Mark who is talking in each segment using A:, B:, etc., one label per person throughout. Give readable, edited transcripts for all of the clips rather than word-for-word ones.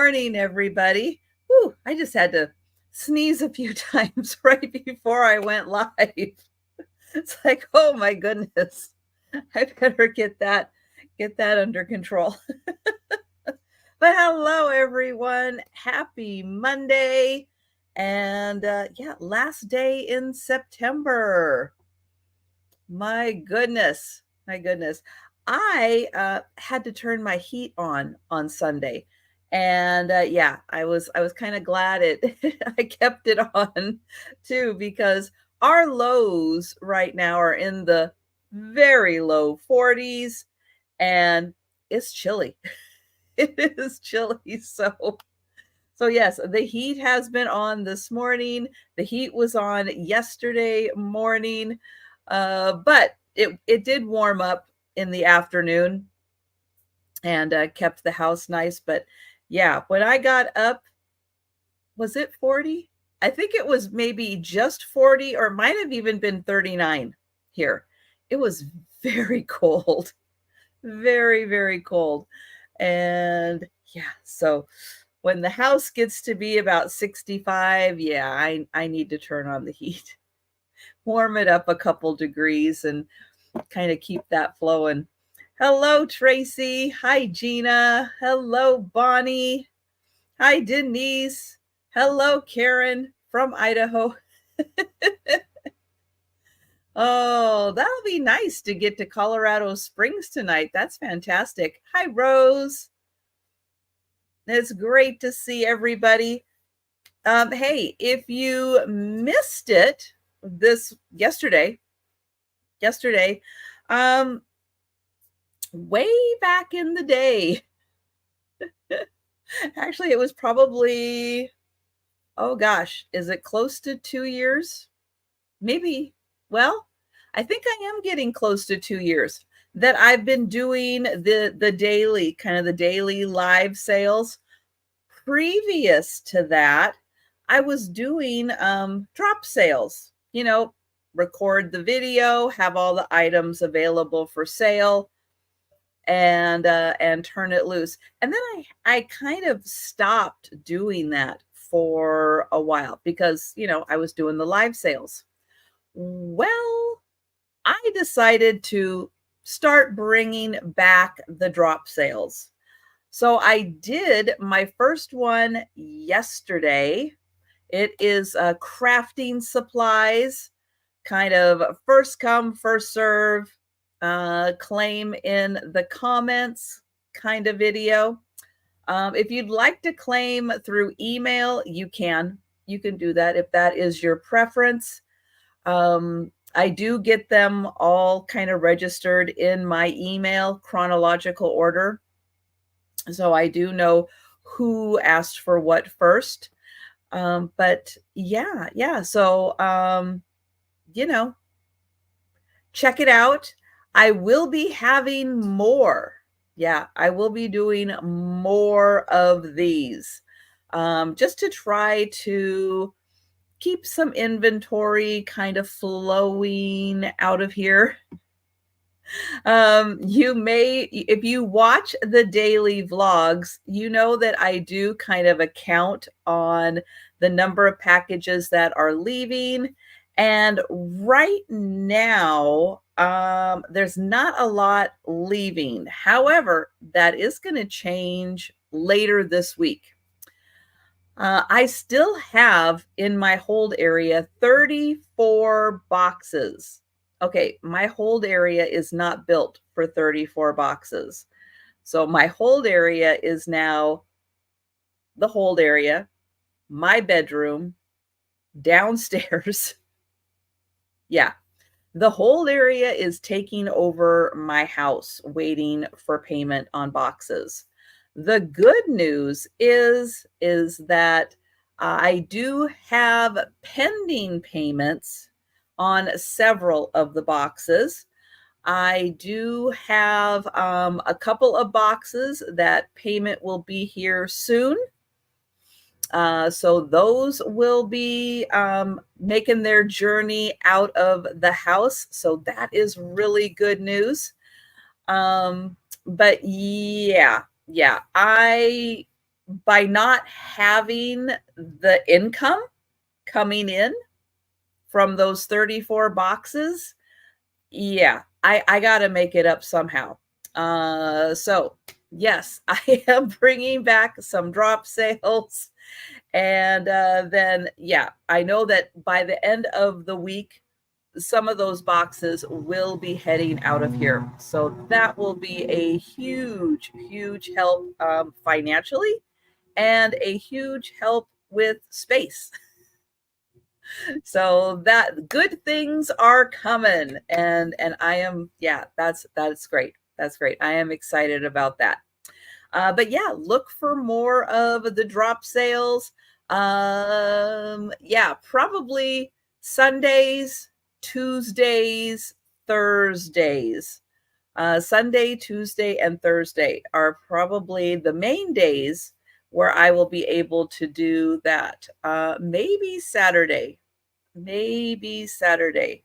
A: morning, everybody. Whew, I just had to sneeze a few times right before I went live. It's like, oh my goodness. I better get that under control. But hello, everyone. Happy Monday. And last day in September. My goodness. My goodness. I had to turn my heat on Sunday. And I was kind of glad I kept it on too, because our lows right now are in the very low 40s and it's chilly. It is chilly. So yes, the heat has been on this morning. The heat was on yesterday morning. But it did warm up in the afternoon and kept the house nice. But yeah, when I got up, was it 40? I think it was maybe just 40, or it might have even been 39 here. It was very cold, very, very cold. And yeah, so when the house gets to be about 65, yeah, I need to turn on the heat, warm it up a couple degrees and kind of keep that flowing. Hello, Tracy. Hi, Gina. Hello, Bonnie. Hi, Denise. Hello, Karen from Idaho. Oh, that'll be nice to get to Colorado Springs tonight. That's fantastic. Hi, Rose. It's great to see everybody. Hey, if you missed it yesterday, um, way back in the day, actually, it was probably, oh gosh, is it close to 2 years? Maybe, well, I think I am getting close to 2 years that I've been doing the daily live sales. Previous to that, I was doing drop sales, record the video, have all the items available for sale, and turn it loose. And then I kind of stopped doing that for a while because, I was doing the live sales. Well, I decided to start bringing back the drop sales. So I did my first one yesterday. It is crafting supplies, kind of first come, first serve, claim in the comments kind of video. If you'd like to claim through email, you can. You can do that if that is your preference. I do get them all kind of registered in my email chronological order. So I do know who asked for what first. But yeah. So, check it out. I will be having more. Yeah, I will be doing more of these, just to try to keep some inventory kind of flowing out of here. You may, if you watch the daily vlogs, you know that I do kind of a count on the number of packages that are leaving. And right now, there's not a lot leaving. However, that is going to change later this week. I still have in my hold area 34 boxes. Okay, my hold area is not built for 34 boxes. So my hold area is now the hold area, my bedroom, downstairs. Yeah, the hold area is taking over my house, waiting for payment on boxes. The good news is that I do have pending payments on several of the boxes. I do have a couple of boxes that payment will be here soon. So those will be making their journey out of the house. So that is really good news. But yeah, I by not having the income coming in from those 34 boxes, yeah, I gotta make it up somehow. So yes, I am bringing back some drop sales. And then, yeah, I know that by the end of the week, some of those boxes will be heading out of here. So that will be a huge, huge help financially and a huge help with space. So that good things are coming, and I am, yeah, that's great. That's great. I am excited about that. But yeah, look for more of the drop sales. Yeah, probably Sundays, Tuesdays, Thursdays. Sunday, Tuesday, and Thursday are probably the main days where I will be able to do that. Maybe Saturday. Maybe Saturday.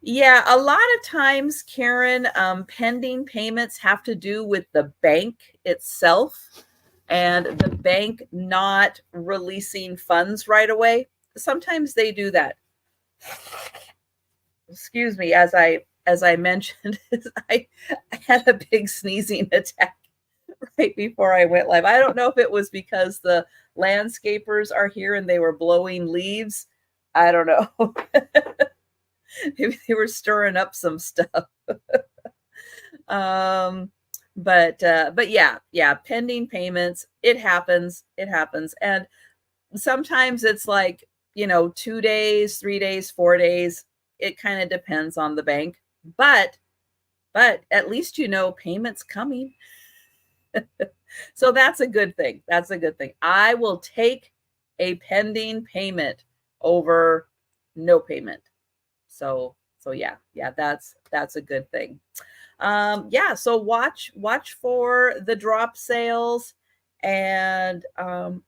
A: Yeah, a lot of times, Karen, pending payments have to do with the bank itself and the bank not releasing funds right away. Sometimes they do that. Excuse me, as I mentioned, I had a big sneezing attack right before I went live. I don't know if it was because the landscapers are here and they were blowing leaves. I don't know. Maybe they were stirring up some stuff. um but yeah, pending payments, it happens, and sometimes it's like, 2 days, 3 days, 4 days. It kind of depends on the bank, but at least payments coming. So that's a good thing. That's a good thing. I will take a pending payment over no payment. So yeah, that's a good thing. Yeah, so watch for the drop sales, and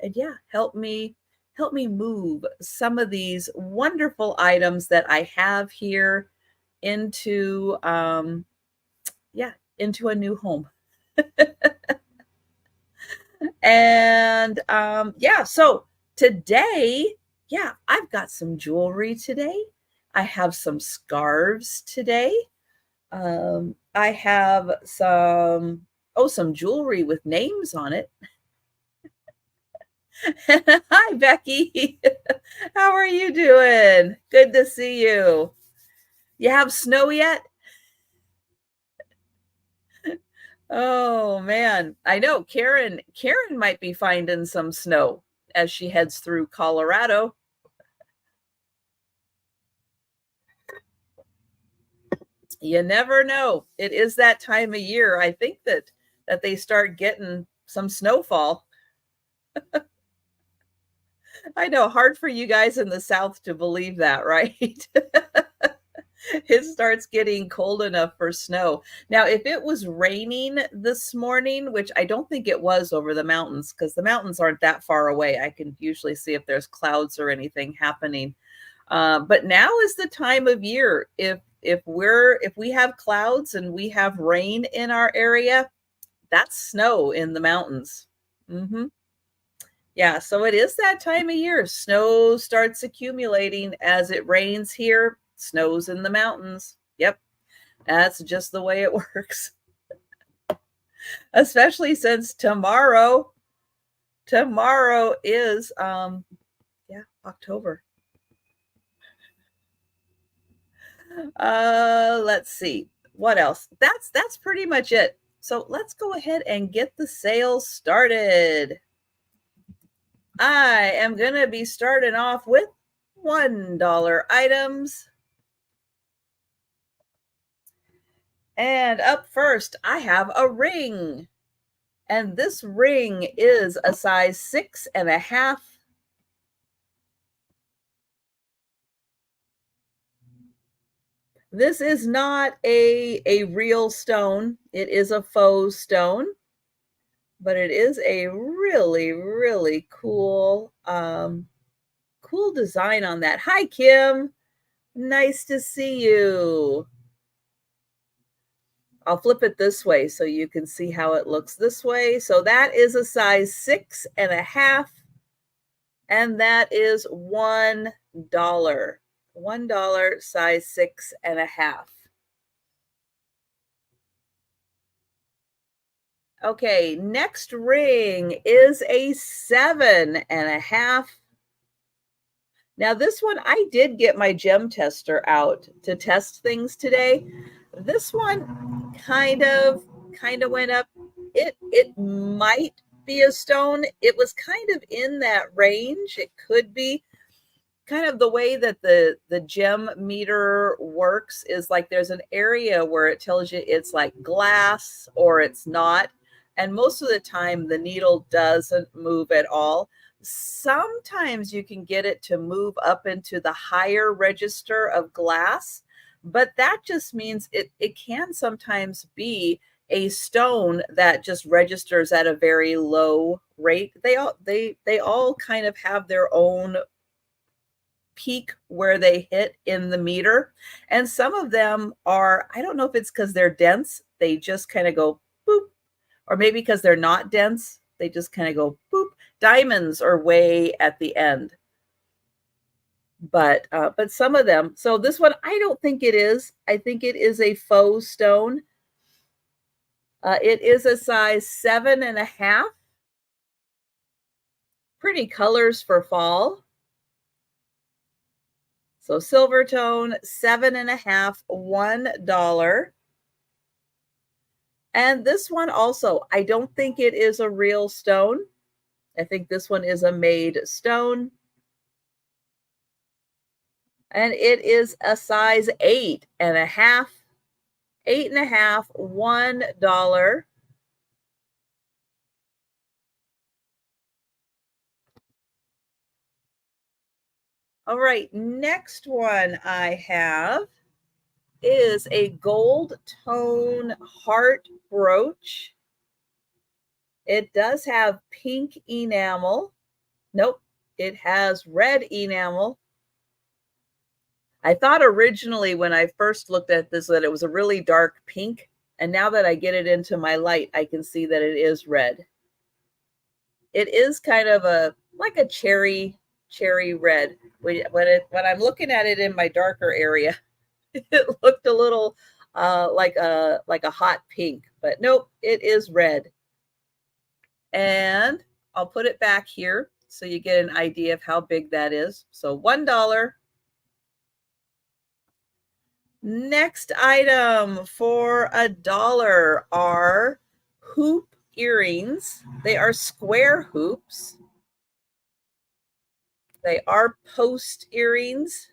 A: yeah, help me move some of these wonderful items that I have here into yeah, into a new home. And yeah, so today, yeah, I've got some jewelry today. I have some scarves today. I have some jewelry with names on it. Hi, Becky. How are you doing? Good to see you. You have snow yet? Oh man, I know Karen might be finding some snow as she heads through Colorado. You never know. It is that time of year. I think that they start getting some snowfall. I know, hard for you guys in the South to believe that, right? It starts getting cold enough for snow. Now, if it was raining this morning, which I don't think it was over the mountains, because the mountains aren't that far away, I can usually see if there's clouds or anything happening. But now is the time of year. If we have clouds and we have rain in our area, that's snow in the mountains. Hmm. Yeah, so it is that time of year. Snow starts accumulating as it rains here. Snows in the mountains. Yep, that's just the way it works. Especially since tomorrow is yeah, October. Let's see. What else? That's pretty much it. So let's go ahead and get the sales started. I am going to be starting off with $1 items. And up first, I have a ring. And this ring is a size 6.5. This is not a real stone. It is a faux stone, but it is a really, really cool, cool design on that. Hi, Kim. Nice to see you. I'll flip it this way so you can see how it looks this way. So that is a size 6.5, and that is $1. $1, size 6.5. Okay, next ring is a 7.5. Now this one, I did get my gem tester out to test things today. This one kind of went up. It might be a stone. It was kind of in that range. It could be. Kind of the way that the gem meter works is like there's an area where it tells you it's like glass or it's not. And most of the time the needle doesn't move at all. Sometimes you can get it to move up into the higher register of glass, but that just means it can sometimes be a stone that just registers at a very low rate. They all kind of have their own peak where they hit in the meter. And some of them are, I don't know if it's because they're dense, they just kind of go boop, or maybe because they're not dense, they just kind of go boop. Diamonds are way at the end. But some of them, so this one, I don't think it is. I think it is a faux stone. It is a size 7.5. Pretty colors for fall. So silver tone, 7.5, $1. And this one also, I don't think it is a real stone. I think this one is a made stone. And it is a size 8.5. 8.5, $1. All right, next one I have is a gold tone heart brooch. It does have pink enamel. Nope, it has red enamel. I thought originally when I first looked at this that it was a really dark pink, and now that I get it into my light, I can see that it is red. It is kind of like a cherry red. When I'm looking at it in my darker area, it looked a little like a hot pink, but nope, it is red. And I'll put it back here so you get an idea of how big that is. So $1. Next item for $1 are hoop earrings. They are square hoops. They are post earrings.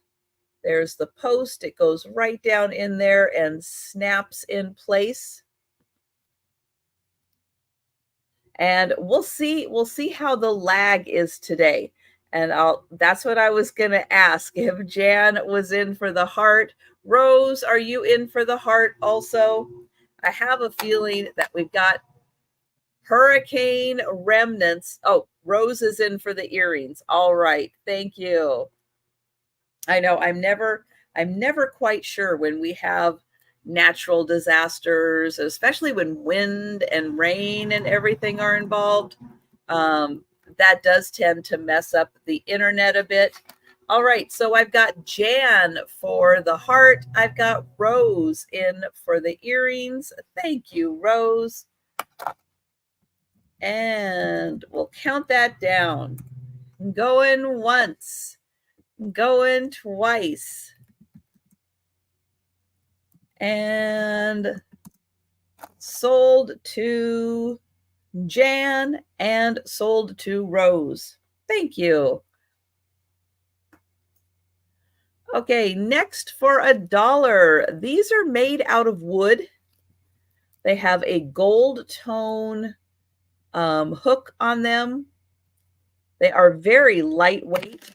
A: There's the post. It goes right down in there and snaps in place. And we'll see how the lag is today. And that's what I was going to ask, if Jan was in for the heart. Rose, are you in for the heart also? I have a feeling that we've got hurricane remnants. Oh, Rose is in for the earrings. All right. Thank you. I know I'm never quite sure when we have natural disasters, especially when wind and rain and everything are involved. That does tend to mess up the internet a bit. All right, so I've got Jan for the heart. I've got Rose in for the earrings. Thank you, Rose. And we'll count that down. Going once, going twice. And sold to Jan and sold to Rose. Thank you. Okay, next for $1. These are made out of wood. They have a gold tone hook on them. They are very lightweight.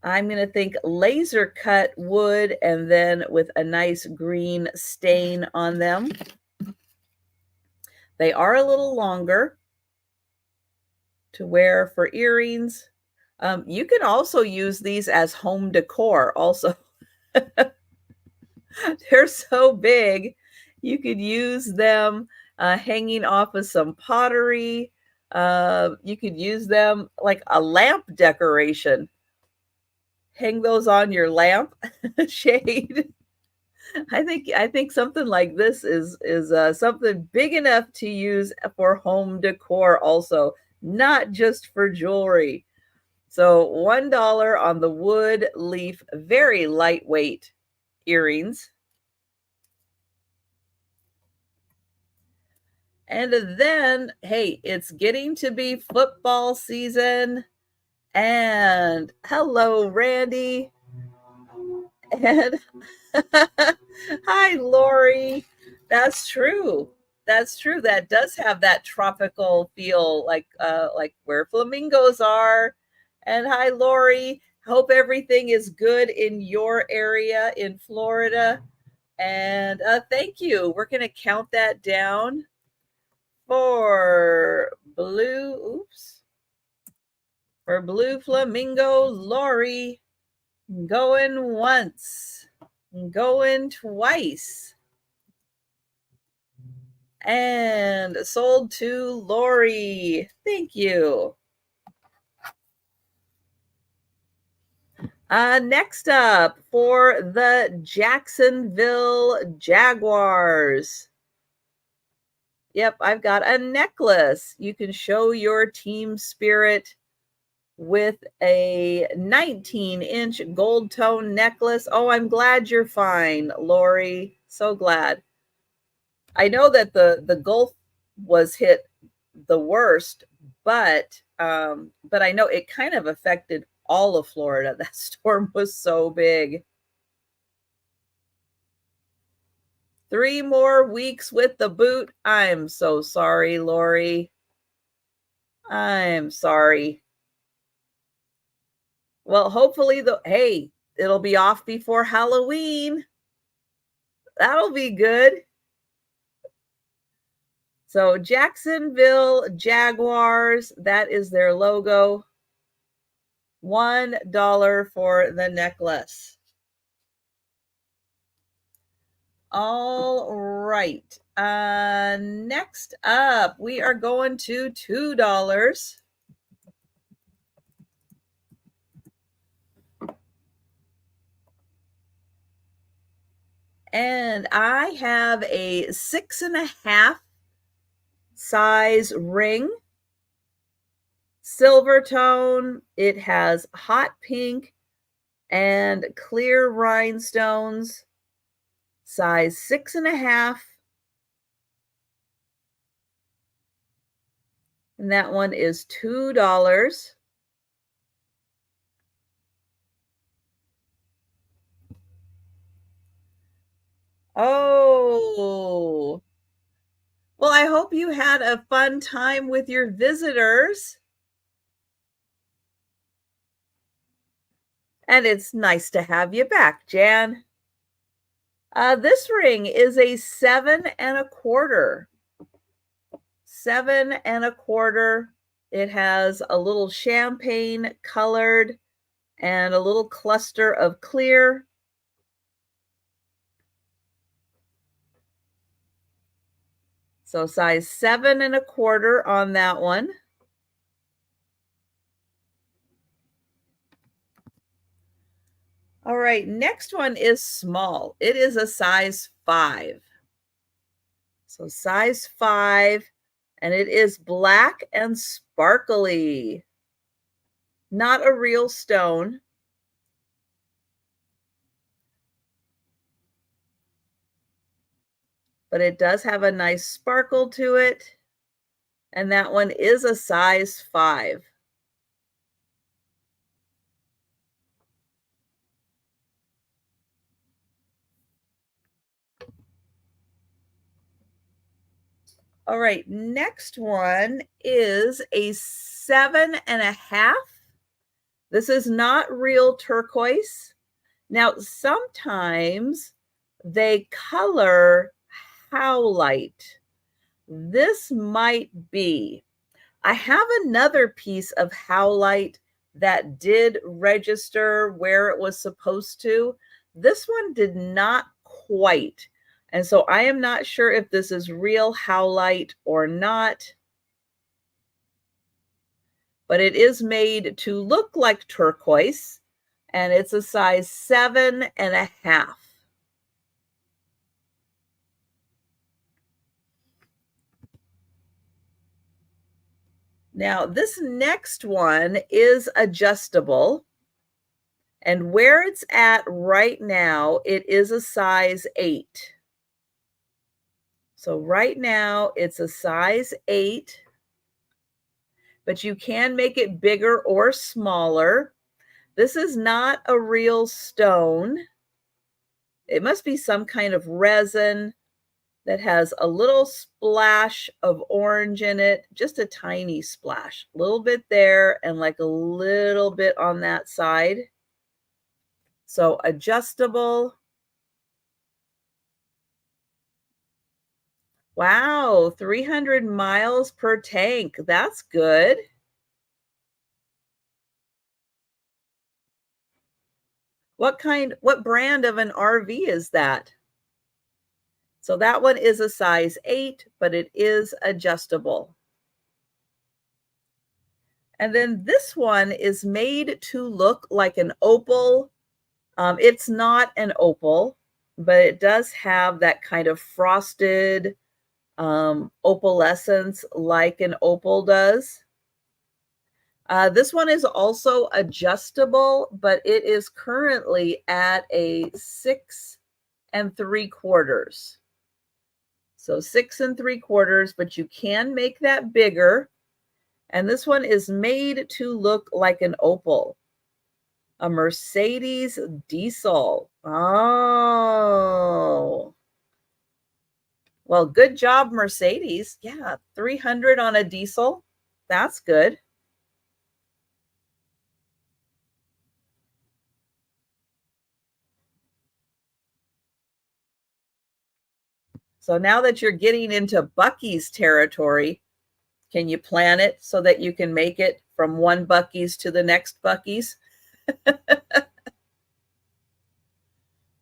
A: I'm going to think laser cut wood and then with a nice green stain on them. They are a little longer to wear for earrings. You can also use these as home decor also. They're so big You could use them hanging off of some pottery. You could use them like a lamp decoration. Hang those on your lamp shade. I think something like this is something big enough to use for home decor also, not just for jewelry. So $1 on the wood leaf, very lightweight earrings. And then, hey, it's getting to be football season. And hello, Randy. And hi, Lori. That's true. That's true. That does have that tropical feel, like where flamingos are. And hi, Lori. Hope everything is good in your area in Florida. And thank you. We're going to count that down for blue. Oops. For blue flamingo, Lori. Going once. Going twice. And sold to Lori. Thank you. Next up for the Jacksonville Jaguars. Yep, I've got a necklace. You can show your team spirit with a 19-inch gold tone necklace. Oh, I'm glad you're fine, Lori. So glad. I know that the Gulf was hit the worst, but I know it kind of affected all of Florida. That storm was so big. 3 more weeks with the boot. I'm so sorry, Lori. I'm sorry. Well, hopefully hey, it'll be off before Halloween. That'll be good. So Jacksonville Jaguars, that is their logo. $1 for the necklace. All right. Next up, we are going to $2. And I have a 6.5 size ring, silver tone. It has hot pink and clear rhinestones, size 6.5. And that one is $2. Oh, well, I hope you had a fun time with your visitors. And it's nice to have you back, Jan. This ring is a 7.25. 7.25. It has a little champagne colored and a little cluster of clear. So size 7.25 on that one. All right, next one is small. It is a size 5. So size 5, and it is black and sparkly. Not a real stone. But it does have a nice sparkle to it. And that one is a size 5. All right, next one is a 7.5. This is not real turquoise. Now, sometimes they color howlite. This might be. I have another piece of howlite that did register where it was supposed to. This one did not quite. And so I am not sure if this is real howlite or not, but it is made to look like turquoise, and it's a size 7.5. Now, this next one is adjustable, and where it's at right now, it is a size 8. So right now, it's a size 8, but you can make it bigger or smaller. This is not a real stone. It must be some kind of resin that has a little splash of orange in it, just a tiny splash, a little bit there and like a little bit on that side. So adjustable. Wow, 300 miles per tank. That's good. What brand of an RV is that? So that one is a size 8, but it is adjustable. And then this one is made to look like an opal. It's not an opal, but it does have that kind of frosted opalescence like an opal does. This one is also adjustable, but it is currently at a 6 3/4. So 6 3/4, but you can make that bigger. And this one is made to look like an opal. A Mercedes diesel. Oh. Well, good job, Mercedes. Yeah, 300 on a diesel. That's good. So now that you're getting into Buc-ee's territory, can you plan it so that you can make it from one Buc-ee's to the next Buc-ee's?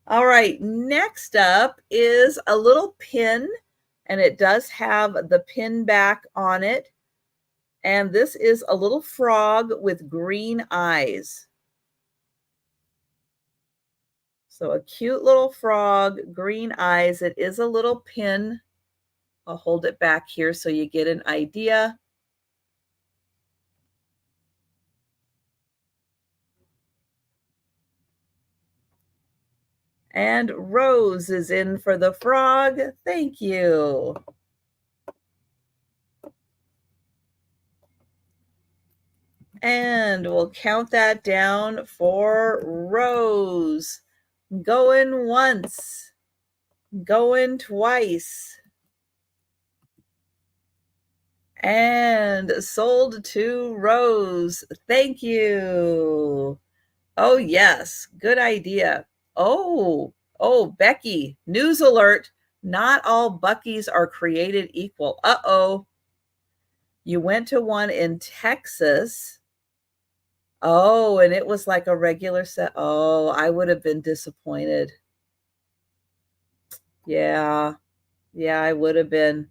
A: All right, next up is a little pin, and it does have the pin back on it. And this is a little frog with green eyes. So a cute little frog, green eyes. It is a little pin. I'll hold it back here so you get an idea. And Rose is in for the frog. Thank you. And we'll count that down for Rose. Going once, going twice. And sold to Rose. Thank you. Oh, yes. Good idea. Oh, Becky, news alert. Not all Buc-ee's are created equal. Uh-oh. You went to one in Texas. Oh, and it was like a regular set. Oh, I would have been disappointed. Yeah. Yeah, I would have been.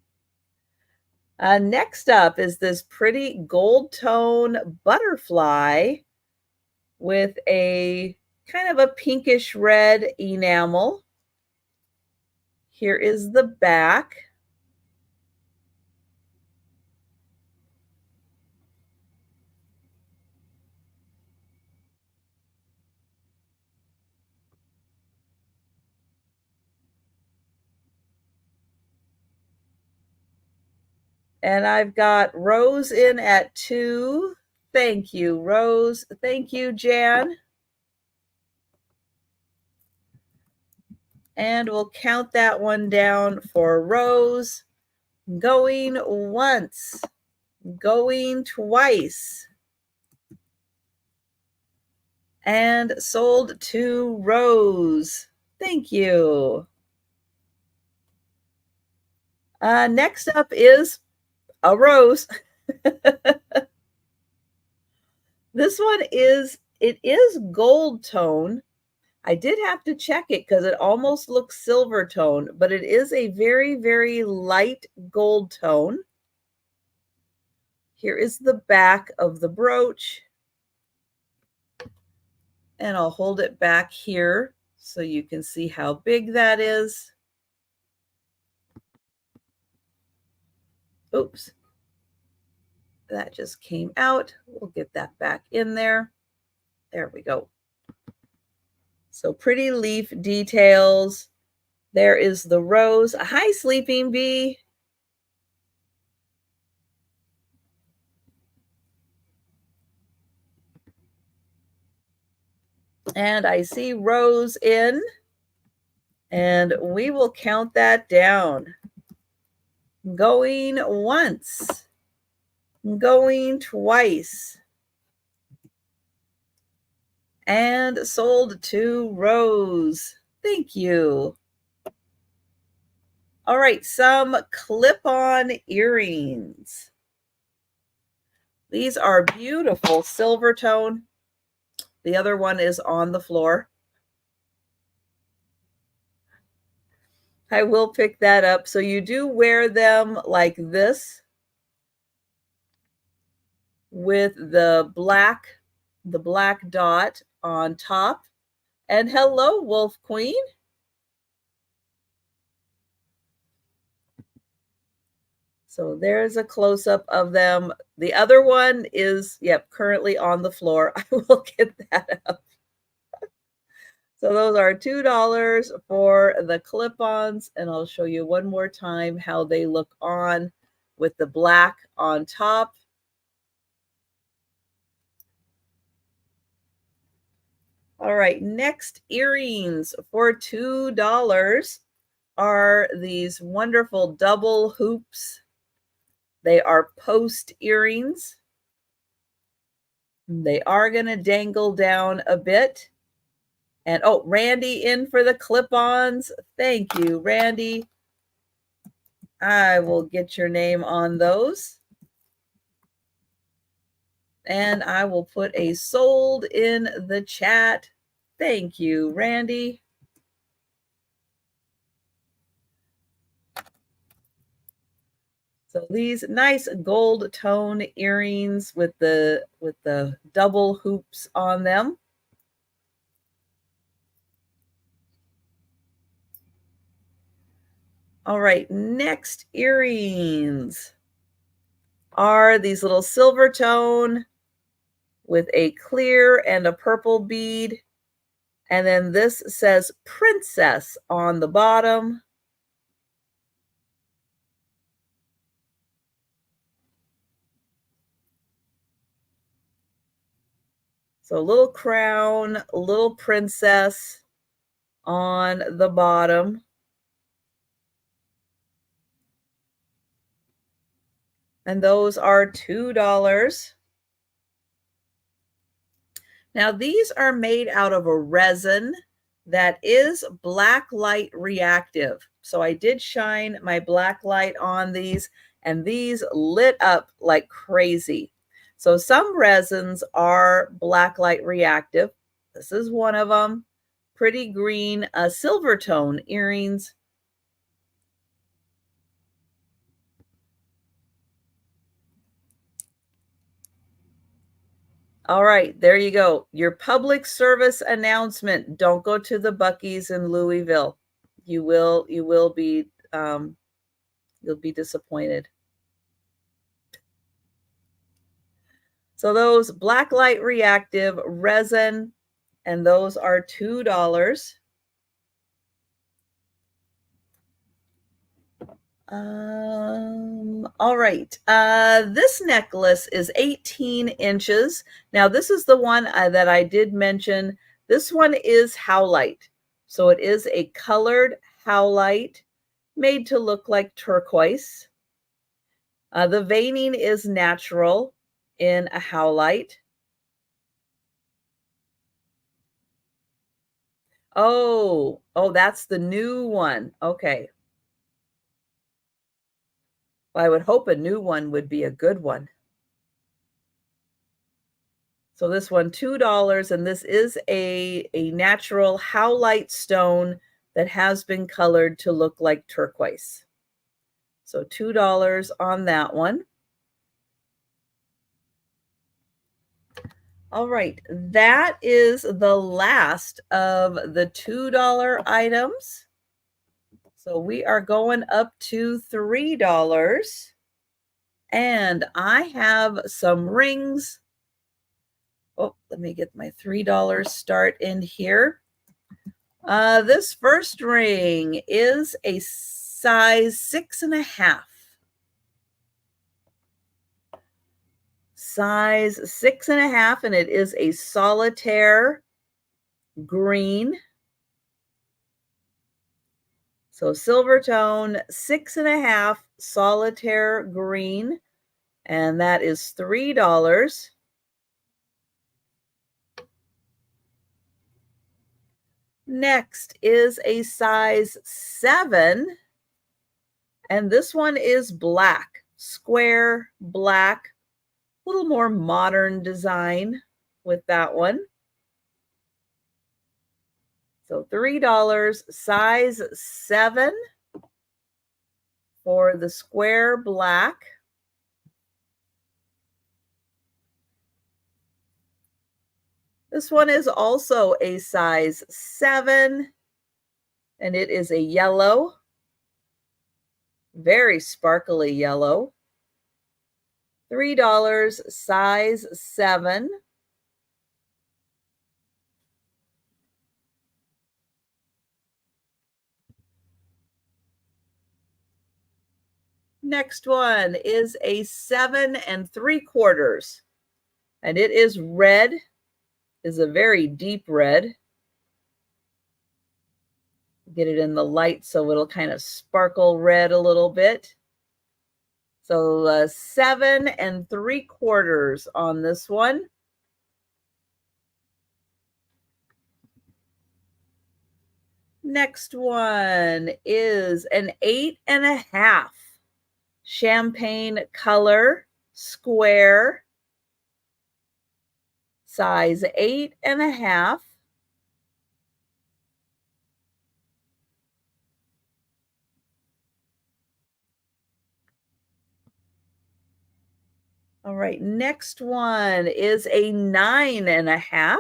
A: Next up is this pretty gold tone butterfly with a kind of a pinkish red enamel. Here is the back. And I've got Rose in at 2. Thank you, Rose. Thank you, Jan. And we'll count that one down for Rose. Going once, going twice. And sold to Rose. Thank you. Next up is a rose. This one is, it is gold tone, I did have to check it because it almost looks silver tone, but it is a very, very light gold tone. Here is the back of the brooch. And I'll hold it back here so you can see how big that is. Oops. That just came out. We'll get that back in there. There we go. So pretty leaf details. There is the rose. Hi, sleeping bee. And I see rose in, and we will count that down. Going once, going twice, and sold to Rose. Thank you. All right, some clip-on earrings. These are beautiful silver tone. The other one is on the floor. I will pick that up. So you do wear them like this with the black dot on top. And hello, Wolf Queen. So there's a close-up of them. The other one is, yep, currently on the floor. I will get that up. So those are $2 for the clip-ons, and I'll show you one more time how they look on with the black on top. All right, next earrings for $2 are these wonderful double hoops. They are post earrings. They are going to dangle down a bit. And oh, Randy in for the clip-ons. Thank you, Randy. I will get your name on those. And I will put a sold in the chat. Thank you, Randy. So these nice gold tone earrings with the double hoops on them. All right, next earrings are these little silver tone with a clear and a purple bead. And then this says princess on the bottom. So a little crown, a little princess on the bottom. And those are $2. Now these are made out of a resin that is black light reactive. So I did shine my black light on these, and these lit up like crazy. So some resins are black light reactive. This is one of them. Pretty green, silver tone earrings. All right, there you go. Your public service announcement. Don't go to the Buc-ee's in Louisville. You will be you'll be disappointed. So those black light reactive resin, and those are $2. All right. This necklace is 18 inches. Now, this is the one that I did mention. This one is howlite. So it is a colored howlite made to look like turquoise. The veining is natural in a howlite. Oh, that's the new one. Okay. Well, I would hope a new one would be a good one. So this one, $2, and this is a natural howlite stone that has been colored to look like turquoise. So $2 on that one. All right, that is the last of the $2 items. So we are going up to $3. And I have some rings. Oh, let me get my $3 start in here. This first ring is a size 6.5. Size 6.5, and it is a solitaire green. So silver tone, 6.5, solitaire green, and that is $3. Next is a size 7, and this one is black, square black, a little more modern design with that one. So $3, size 7 for the square black. This one is also a size 7, and it is a yellow, very sparkly yellow. $3, size 7. Next one is a 7 3/4, and it is red, is a very deep red. Get it in the light so it'll kind of sparkle red a little bit. So 7 3/4 on this one. Next one is an 8.5 champagne color square, size 8.5. All right, next one is a 9.5.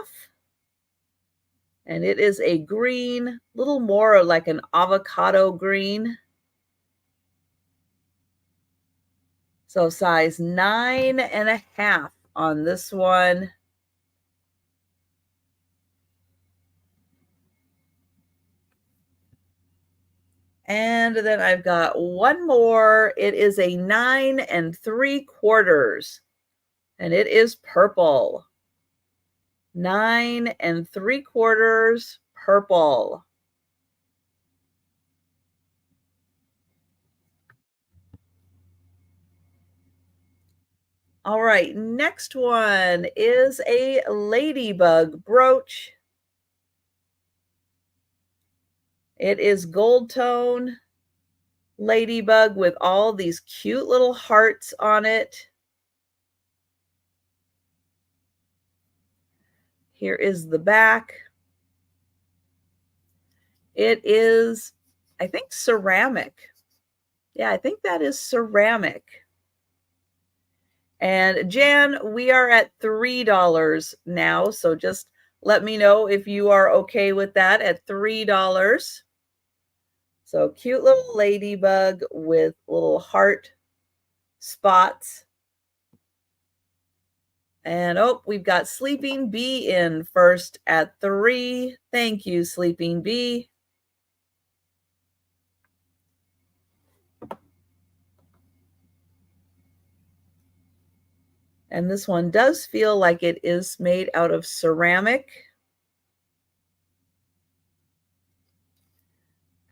A: And it is a green, little more like an avocado green. So size 9.5 on this one. And then I've got one more. It is a 9 3/4, and it is purple. 9 3/4 purple. All right, next one is a ladybug brooch. It is gold tone ladybug with all these cute little hearts on it. Here is the back. It is, I think, ceramic. Yeah, I think that is ceramic. And Jan, we are at $3 now, so just let me know if you are okay with that at $3. So cute little ladybug with little heart spots. And oh, we've got Sleeping Bee in first at 3. Thank you, Sleeping Bee. And this one does feel like it is made out of ceramic.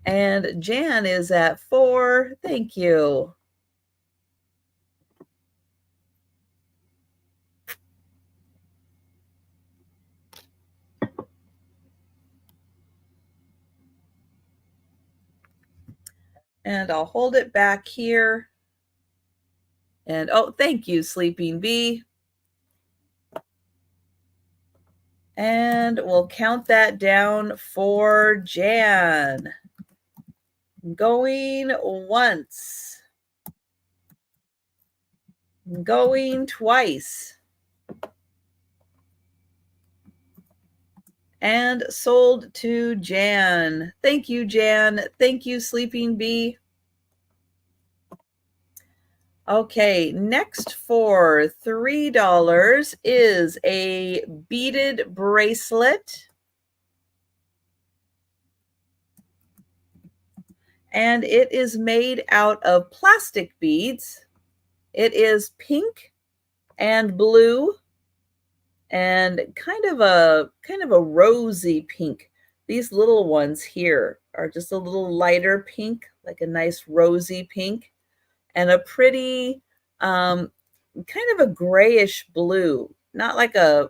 A: And Jan is at 4. Thank you. And I'll hold it back here. And oh, thank you, Sleeping Bee. And we'll count that down for Jan. Going once. Going twice. And sold to Jan. Thank you, Jan. Thank you, Sleeping Bee. Okay, next for $3 is a beaded bracelet. And it is made out of plastic beads. It is pink and blue and kind of a rosy pink. These little ones here are just a little lighter pink, like a nice rosy pink, and a pretty kind of a grayish blue, not like a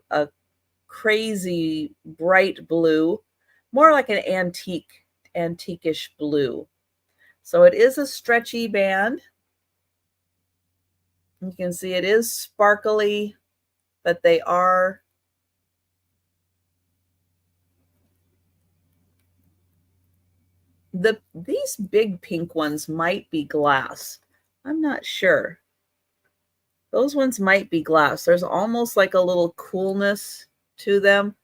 A: crazy bright blue, more like an antiquish blue. So it is a stretchy band. You can see it is sparkly, but they are these big pink ones might be glass. I'm not sure. Those ones might be glass. There's almost like a little coolness to them.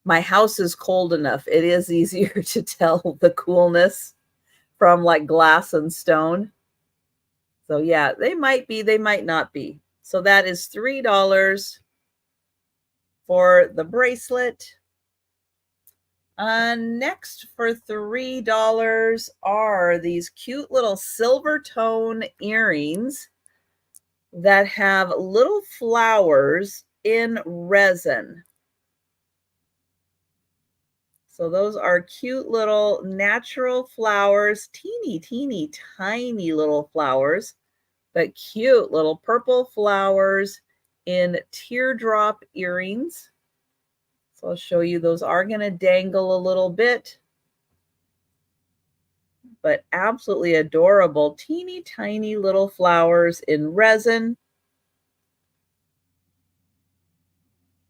A: My house is cold enough. It is easier to tell the coolness from like glass and stone. So yeah, they might be, they might not be. So that is $3 for the bracelet. Next for $3 are these cute little silver tone earrings that have little flowers in resin. So those are cute little natural flowers, teeny, teeny, tiny little flowers, but cute little purple flowers in teardrop earrings. So I'll show you, those are going to dangle a little bit, but absolutely adorable, teeny tiny little flowers in resin.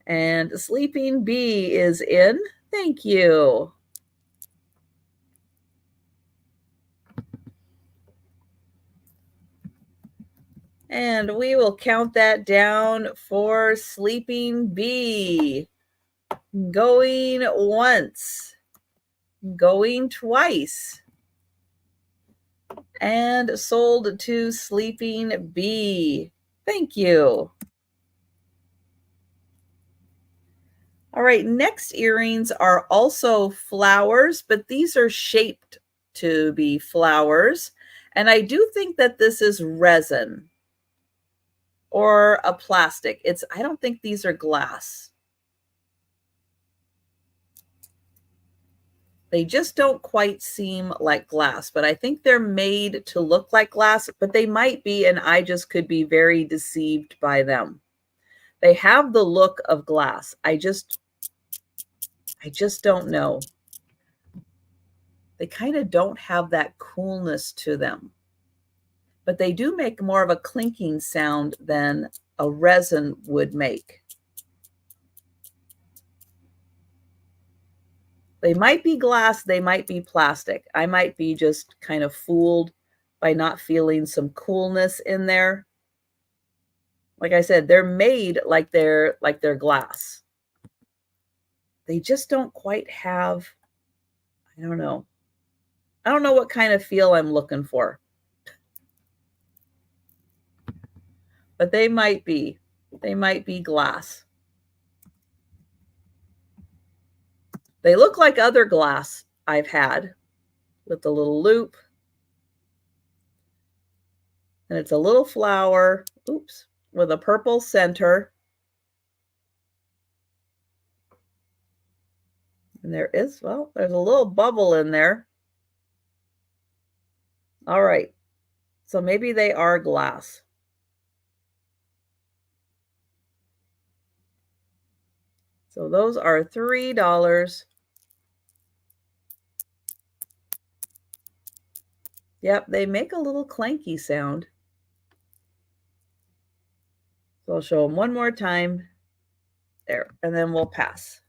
A: And Sleeping Bee is in. Thank you. And we will count that down for Sleeping Bee. Going once. Going twice. And sold to Sleeping Bee. Thank you. All right, next earrings are also flowers, but these are shaped to be flowers. And I do think that this is resin or a plastic. I don't think these are glass. They just don't quite seem like glass, but I think they're made to look like glass, but they might be, and I just could be very deceived by them. They have the look of glass. I just don't know. They kind of don't have that coolness to them, but they do make more of a clinking sound than a resin would make. They might be glass, they might be plastic. I might be just kind of fooled by not feeling some coolness in there. Like I said, they're made like they're glass. They just don't quite have, I don't know. I don't know what kind of feel I'm looking for. But they might be glass. They look like other glass I've had with the little loop. And it's a little flower, oops, with a purple center. And there is, well, there's a little bubble in there. All right. So maybe they are glass. So those are $3. Yep, they make a little clanky sound. So I'll show them one more time. There, and then we'll pass.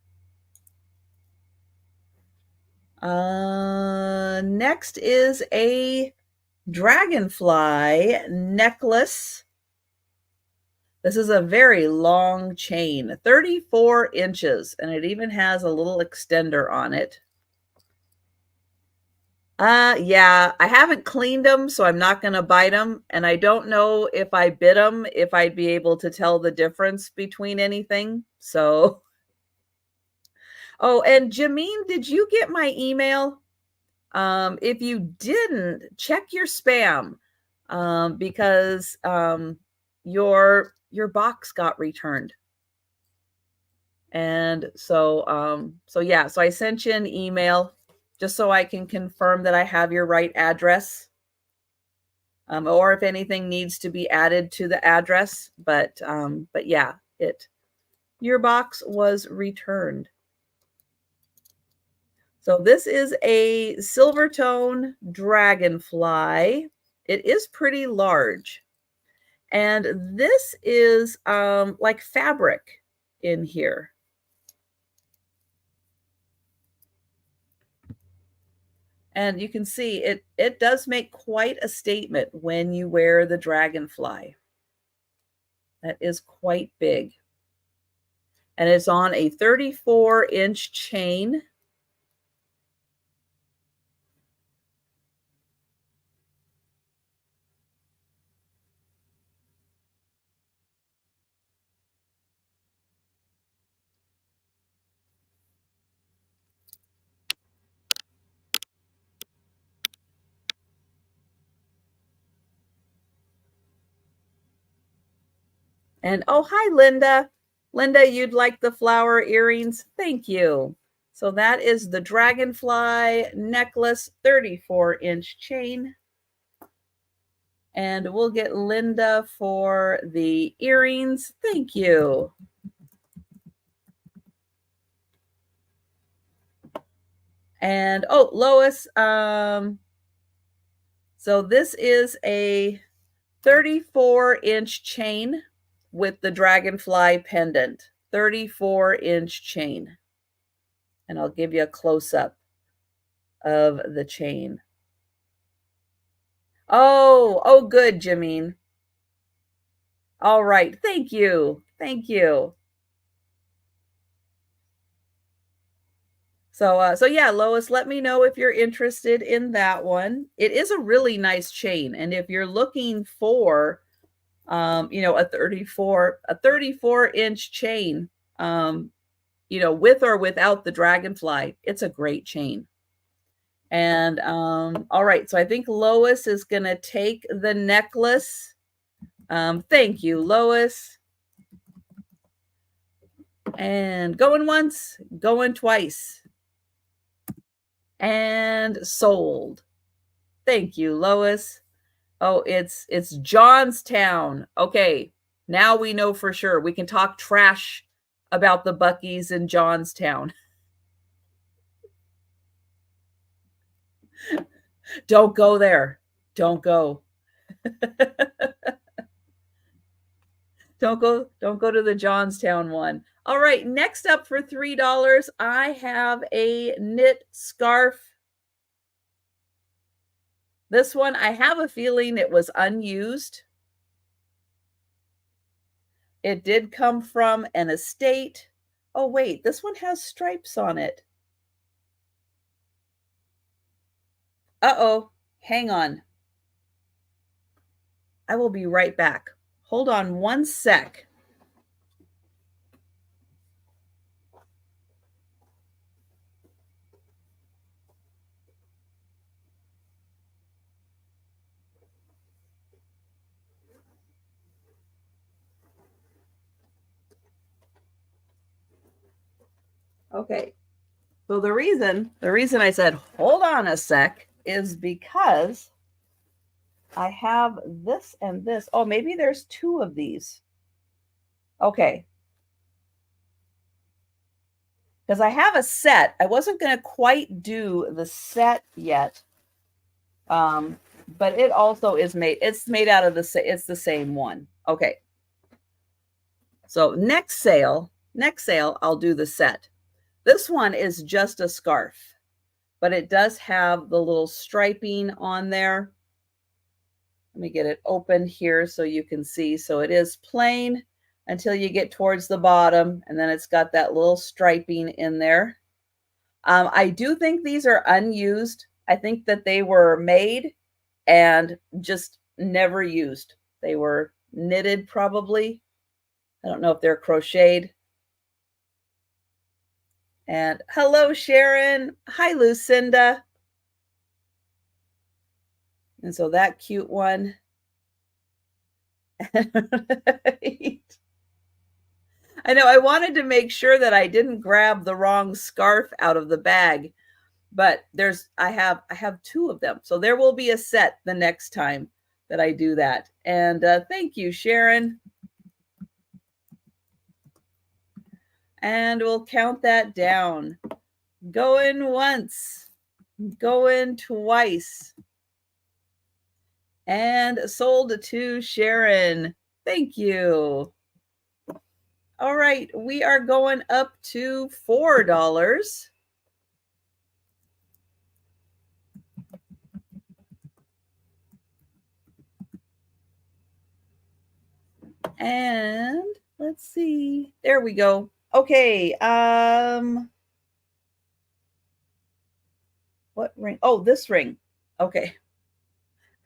A: Next is a dragonfly necklace. This is a very long chain, 34 inches, and it even has a little extender on it. Yeah, I haven't cleaned them, so I'm not going to bite them. And I don't know if I bit them, if I'd be able to tell the difference between anything. So, oh, and Jameen, did you get my email? If you didn't, check your spam, because your box got returned. And so, yeah, so I sent you an email just so I can confirm that I have your right address, or if anything needs to be added to the address. But yeah, your box was returned. So this is a Silvertone dragonfly. It is pretty large. And this is like fabric in here. And you can see it does make quite a statement when you wear the dragonfly. That is quite big. And it's on a 34-inch chain. And oh, hi, Linda. Linda, you'd like the flower earrings? Thank you. So that is the dragonfly necklace, 34-inch chain. And we'll get Linda for the earrings. Thank you. And oh, Lois, so this is a 34-inch chain with the dragonfly pendant. 34-inch chain. And I'll give you a close-up of the chain. Oh, good, Jameen. All right. Thank you. Thank you. So yeah, Lois, let me know if you're interested in that one. It is a really nice chain. And if you're looking for, a 34-inch chain, with or without the dragonfly, it's a great chain. And all right, so I think Lois is going to take the necklace. Thank you, Lois. And going once, going twice. And sold. Thank you, Lois. Oh, it's Johnstown. Okay, now we know for sure. We can talk trash about the Buc-ee's in Johnstown. Don't go there. Don't go. Don't go to the Johnstown one. All right, next up for $3, I have a knit scarf. This one, I have a feeling it was unused. It did come from an estate. Oh, wait, this one has stripes on it. Uh-oh, hang on. I will be right back. Hold on one sec. Okay. So the reason I said, hold on a sec, is because I have this and this. Oh, maybe there's two of these. Okay. Because I have a set. I wasn't going to quite do the set yet. But it also is it's made out of it's the same one. Okay. So next sale, Next sale, I'll do the set. This one is just a scarf, but it does have the little striping on there. Let me get it open here so you can see. So it is plain until you get towards the bottom, and then it's got that little striping in there. I do think these are unused. I think that they were made and just never used. They were knitted probably. I don't know if they're crocheted. And hello, Sharon. Hi, Lucinda. And so that cute one. I know I wanted to make sure that I didn't grab the wrong scarf out of the bag, but I have two of them. So there will be a set the next time that I do that. And thank you, Sharon. And we'll count that down. Going once, going twice. And sold to Sharon. Thank you. All right, we are going up to $4. And let's see. There we go. Okay, what ring? Oh, this ring. Okay.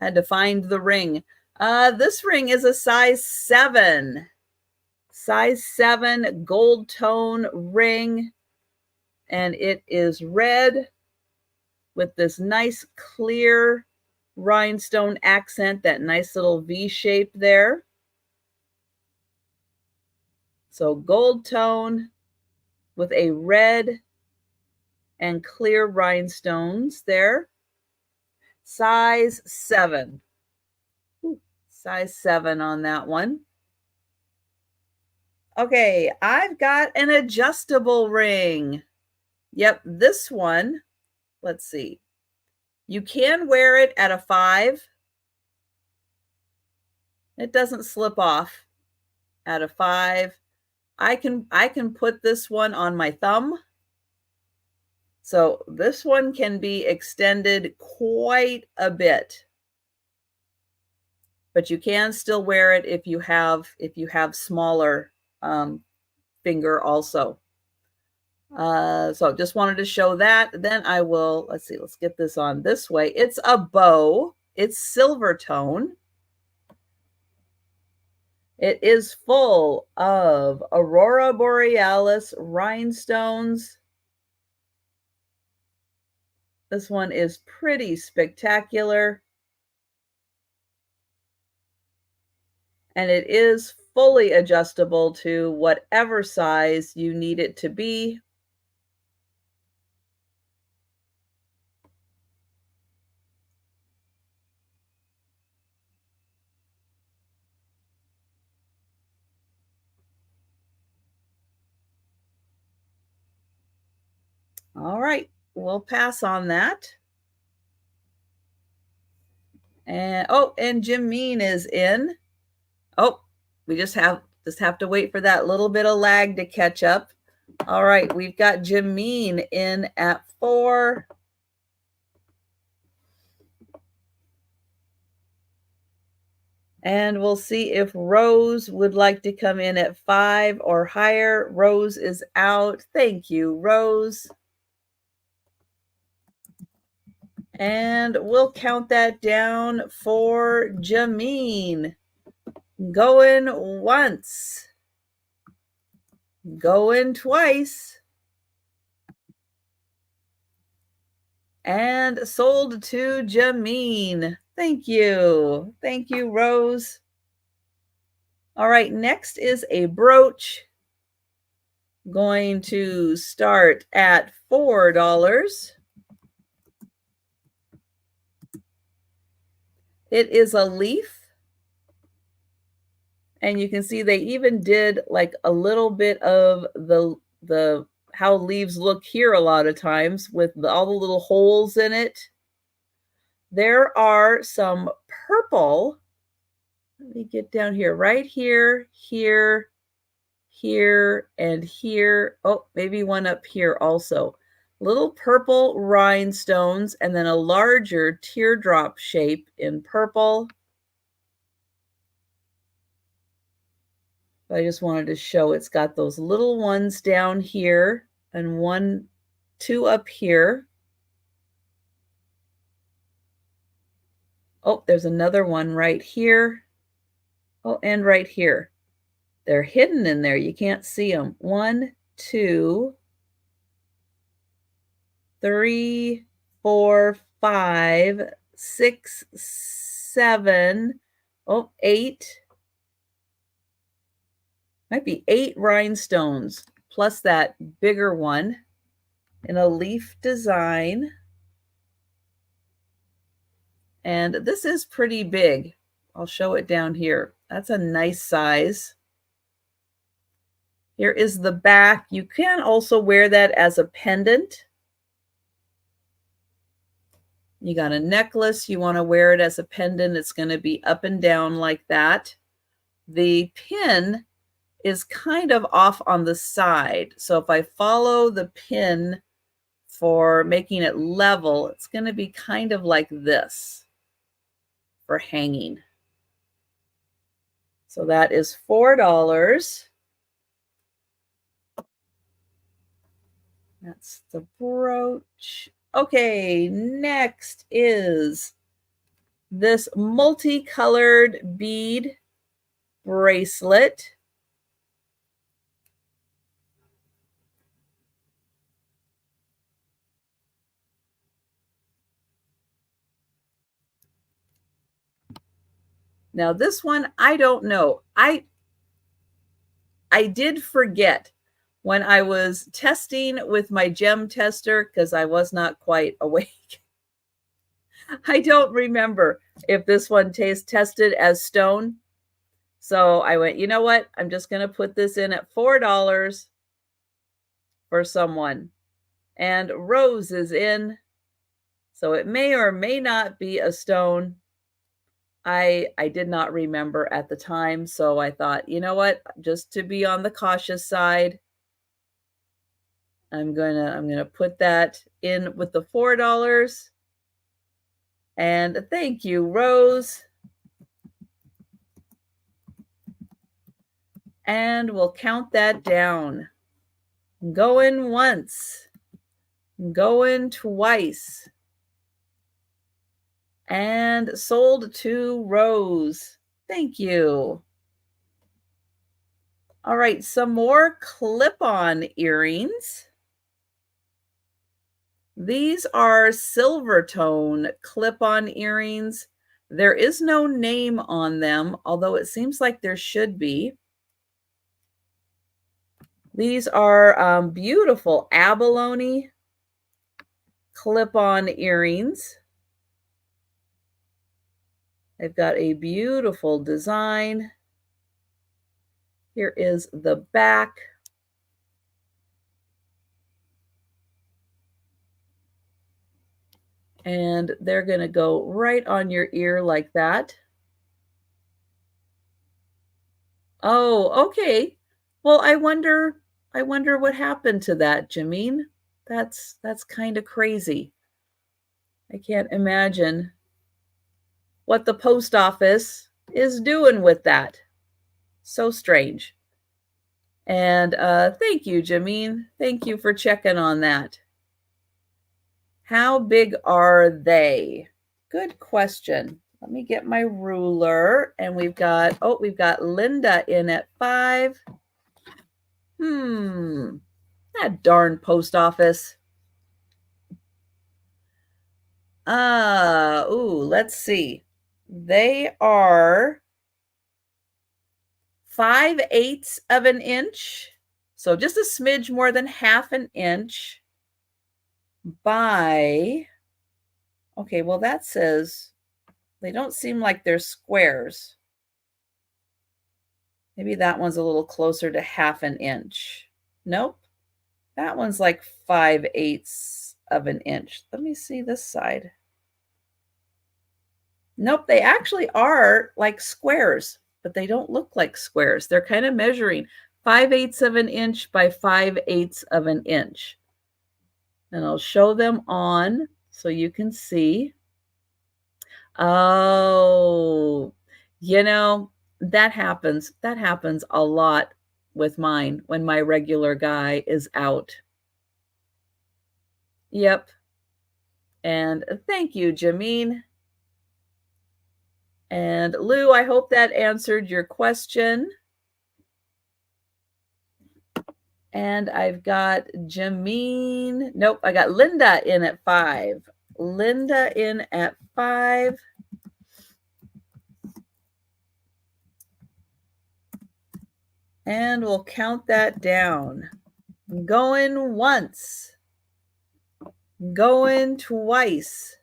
A: Had to find the ring. This ring is a size 7. Size 7 gold tone ring. And it is red with this nice clear rhinestone accent, that nice little V shape there. So gold tone with a red and clear rhinestones there. Size 7. Ooh, size 7 on that one. Okay, I've got an adjustable ring. Yep, this one, let's see. You can wear it at a 5. It doesn't slip off at a 5. I can put this one on my thumb. So this one can be extended quite a bit. But you can still wear it if you have smaller finger also. So just wanted to show that. Then I will, let's see, let's get this on this way. It's a bow. It's silver tone. It is full of Aurora Borealis rhinestones. This one is pretty spectacular. And it is fully adjustable to whatever size you need it to be. All right, we'll pass on that. And oh, and Jimeen is in. Oh, we just have to wait for that little bit of lag to catch up. All right, we've got Jimeen in at 4. And we'll see if Rose would like to come in at 5 or higher. Rose is out. Thank you, Rose. And we'll count that down for Jameen. Going once. Going twice. And sold to Jameen. Thank you. Thank you, Rose. All right, next is a brooch. Going to start at $4. It is a leaf. And you can see they even did like a little bit of the how leaves look here a lot of times with all the little holes in it. There are some purple. Let me get down here, right here, here, here, and here. Oh, maybe one up here also. Little purple rhinestones, and then a larger teardrop shape in purple. I just wanted to show it's got those little ones down here and two up here. Oh, there's another one right here. Oh, and right here. They're hidden in there. You can't see them. 1, 2, 3, 4, 5, 6, 7. Oh, 8. Might be 8 rhinestones plus that bigger one in a leaf design. And this is pretty big. I'll show it down here. That's a nice size. Here is the back. You can also wear that as a pendant. You got a necklace, you want to wear it as a pendant. It's going to be up and down like that. The pin is kind of off on the side. So if I follow the pin for making it level, it's going to be kind of like this for hanging. So that is $4. That's the brooch. Okay, next is this multicolored bead bracelet. Now this one, I don't know. I did forget when I was testing with my gem tester because I was not quite awake. I don't remember if this one tested as stone. So I went, you know what? I'm just going to put this in at $4 for someone. And Rose is in. So it may or may not be a stone. I did not remember at the time. So I thought, you know what? Just to be on the cautious side, I'm gonna put that in with the $4. And thank you, Rose. And we'll count that down. Going once, going twice, and sold to Rose. Thank you. All right, some more clip-on earrings. These are silver tone clip-on earrings. There is no name on them, although it seems like there should be. These are beautiful abalone clip-on earrings. They've got a beautiful design. Here is the back. And they're going to go right on your ear like that. Oh, okay. Well, I wonder what happened to that, Jameen. That's kind of crazy. I can't imagine what the post office is doing with that. So strange. And thank you, Jameen. Thank you for checking on that. How big are they? Good question. Let me get my ruler. And we've got Linda in at 5. That darn post office. Let's see. They are 5/8 of an inch. So just a smidge more than half an inch by, okay, well that says, they don't seem like they're squares. Maybe that one's a little closer to half an inch. Nope. That one's like 5/8 of an inch. Let me see this side. Nope, they actually are like squares, but they don't look like squares. They're kind of measuring 5/8 of an inch by 5/8 of an inch. And I'll show them on so you can see. Oh, you know, that happens. That happens a lot with mine when my regular guy is out. Yep. And thank you, Jameen. And Lou, I hope that answered your question. And I've got Jameen. Nope, I got Linda in at 5. Linda in at 5. And we'll count that down. Going once. Going twice.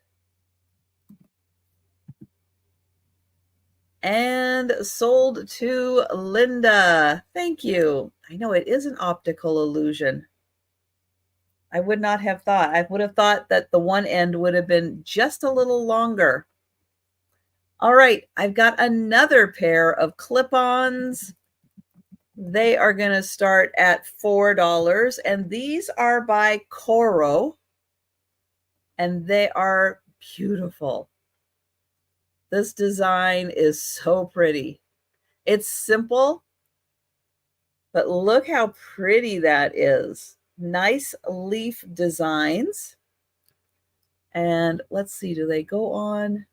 A: And sold to Linda. Thank you. I know it is an optical illusion. I would not have thought. I would have thought that the one end would have been just a little longer. All right, I've got another pair of clip-ons. They are going to start at $4, and these are by Coro, and they are beautiful. This design is so pretty. It's simple, but look how pretty that is. Nice leaf designs. And let's see, do they go on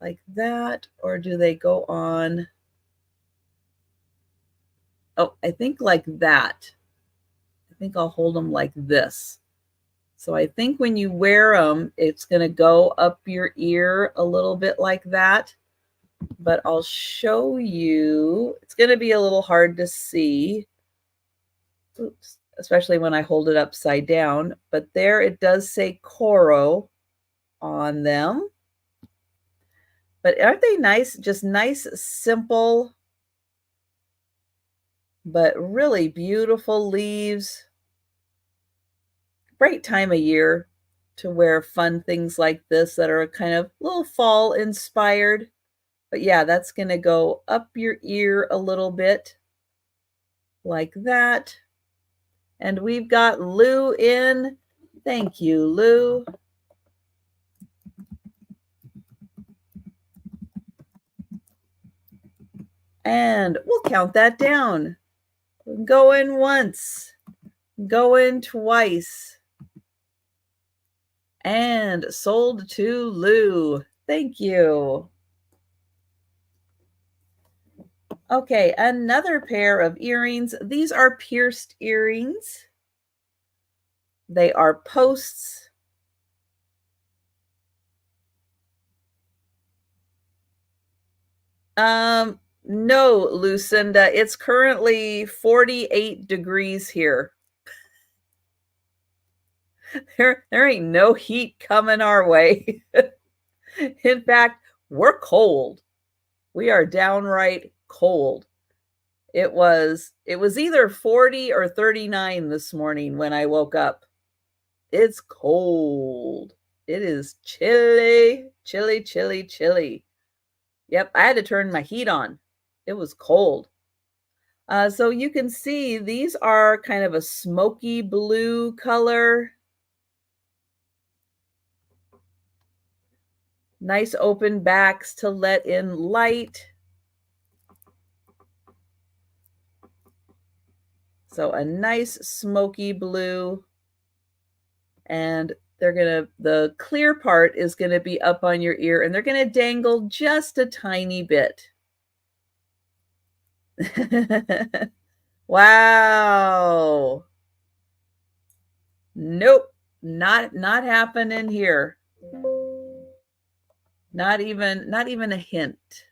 A: like that, or do they go on? Oh, I think like that. I think I'll hold them like this. So I think when you wear them, it's going to go up your ear a little bit like that. But I'll show you. It's going to be a little hard to see. Oops, especially when I hold it upside down. But there it does say Coro on them. But aren't they nice? Just nice, simple, but really beautiful leaves. Great time of year to wear fun things like this that are kind of a little fall inspired. But yeah, that's going to go up your ear a little bit like that. And we've got Lou in. Thank you, Lou. And we'll count that down. Going once, going twice. And sold to Lou. Thank you. Okay, another pair of earrings. These are pierced earrings. They are posts. No, Lucinda, it's currently 48 degrees here. There ain't no heat coming our way. In fact, we're cold. We are downright cold. It was either 40 or 39 this morning when I woke up. It's cold. It is chilly, chilly, chilly, chilly. Yep, I had to turn my heat on. It was cold. So you can see these are kind of a smoky blue color. Nice open backs to let in light. So a nice smoky blue. And the clear part is gonna be up on your ear, and they're gonna dangle just a tiny bit. Wow. Nope, not happening here. Not even a hint.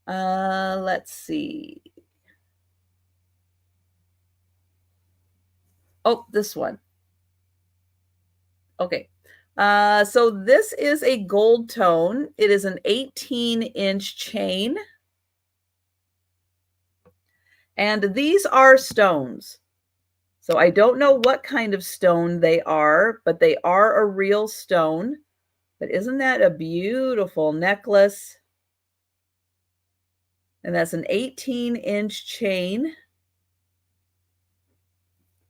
A: Let's see. Oh, this one. Okay. So this is a gold tone. It is an 18-inch chain. And these are stones. So I don't know what kind of stone they are, but they are a real stone. But isn't that a beautiful necklace? And that's an 18-inch chain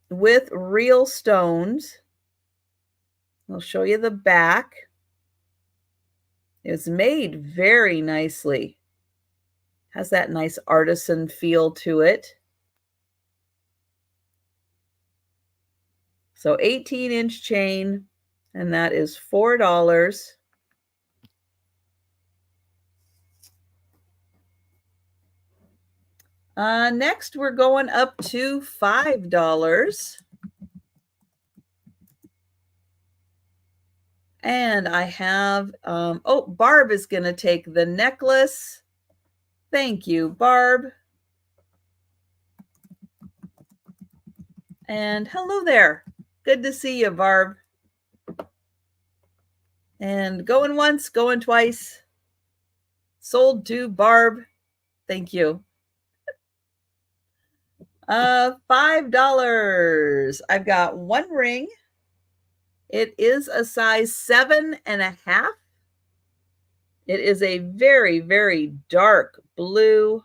A: with real stones. I'll show you the back. It's made very nicely. Has that nice artisan feel to it. So 18-inch chain, and that is $4. Next, we're going up to $5. And I have, oh, Barb is going to take the necklace. Thank you, Barb. And hello there. Good to see you, Barb. And going once, going twice. Sold to Barb. Thank you. $5. I've got one ring. It is a size 7.5. It is a very, very dark blue.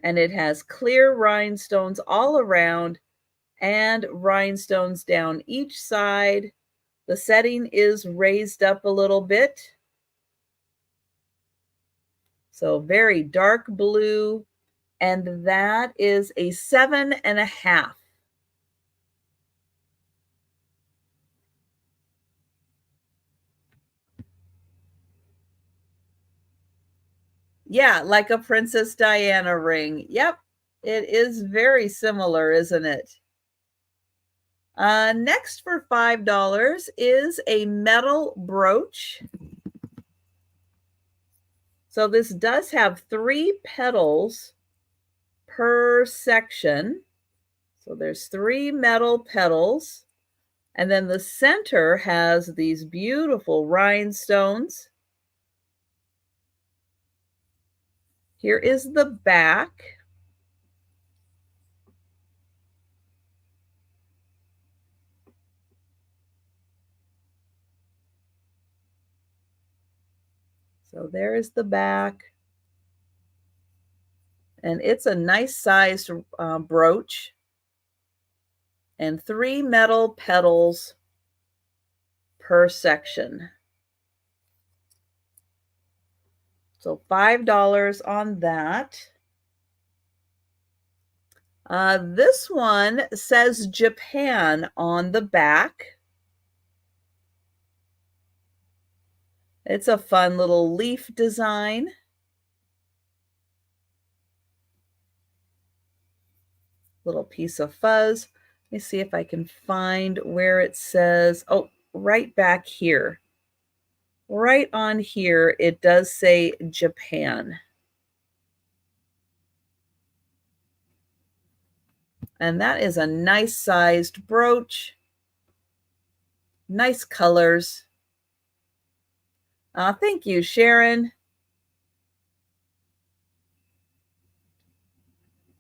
A: And it has clear rhinestones all around and rhinestones down each side. The setting is raised up a little bit. So very dark blue. And that is a 7.5. Yeah, like a Princess Diana ring. Yep, it is very similar, isn't it? Next for $5 is a metal brooch. So this does have 3 petals per section. So there's 3 metal petals. And then the center has these beautiful rhinestones. Here is the back. So there is the back. And it's a nice sized brooch. And 3 metal petals per section. So $5 on that. This one says Japan on the back. It's a fun little leaf design. Little piece of fuzz. Let me see if I can find where it says, oh, right back here. Right on here, it does say Japan. And that is a nice sized brooch. Nice colors. Thank you, Sharon.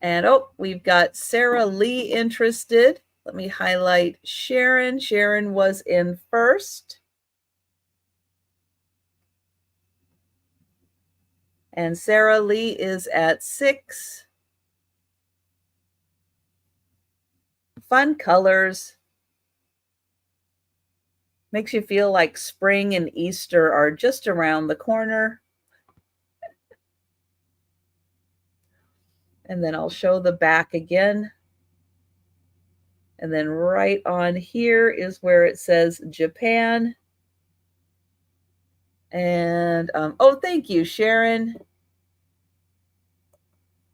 A: And oh, we've got Sarah Lee interested. Let me highlight Sharon. Sharon was in first. And Sarah Lee is at 6. Fun colors. Makes you feel like spring and Easter are just around the corner. And then I'll show the back again. And then right on here is where it says Japan. And, oh, thank you, Sharon.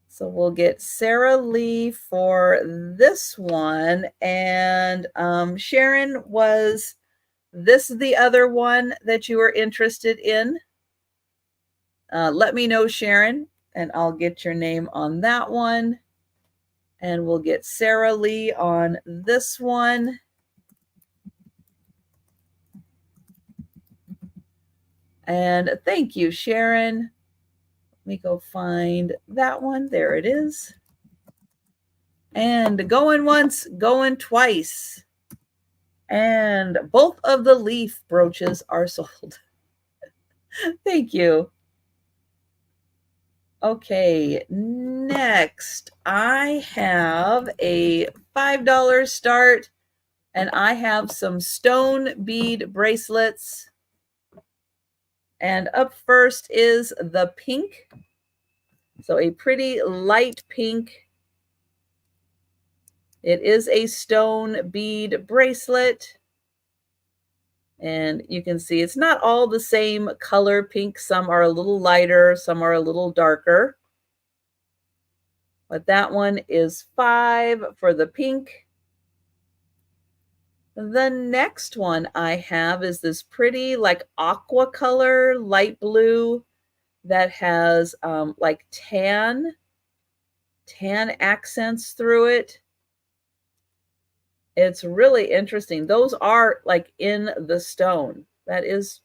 A: So we'll get Sarah Lee for this one. And Sharon, was this the other one that you were interested in? Let me know, Sharon, and I'll get your name on that one. And we'll get Sarah Lee on this one. And thank you, Sharon. Let me go find that one. There it is. And going once, going twice. And both of the leaf brooches are sold. Thank you. Okay, next I have a $5 start, and I have some stone bead bracelets. And up first is the pink. So a pretty light pink. It is a stone bead bracelet. And you can see it's not all the same color pink. Some are a little lighter, some are a little darker. But that one is 5 for the pink. The next one I have is this pretty like aqua color, light blue that has like tan accents through it. It's really interesting. Those are like in the stone. It's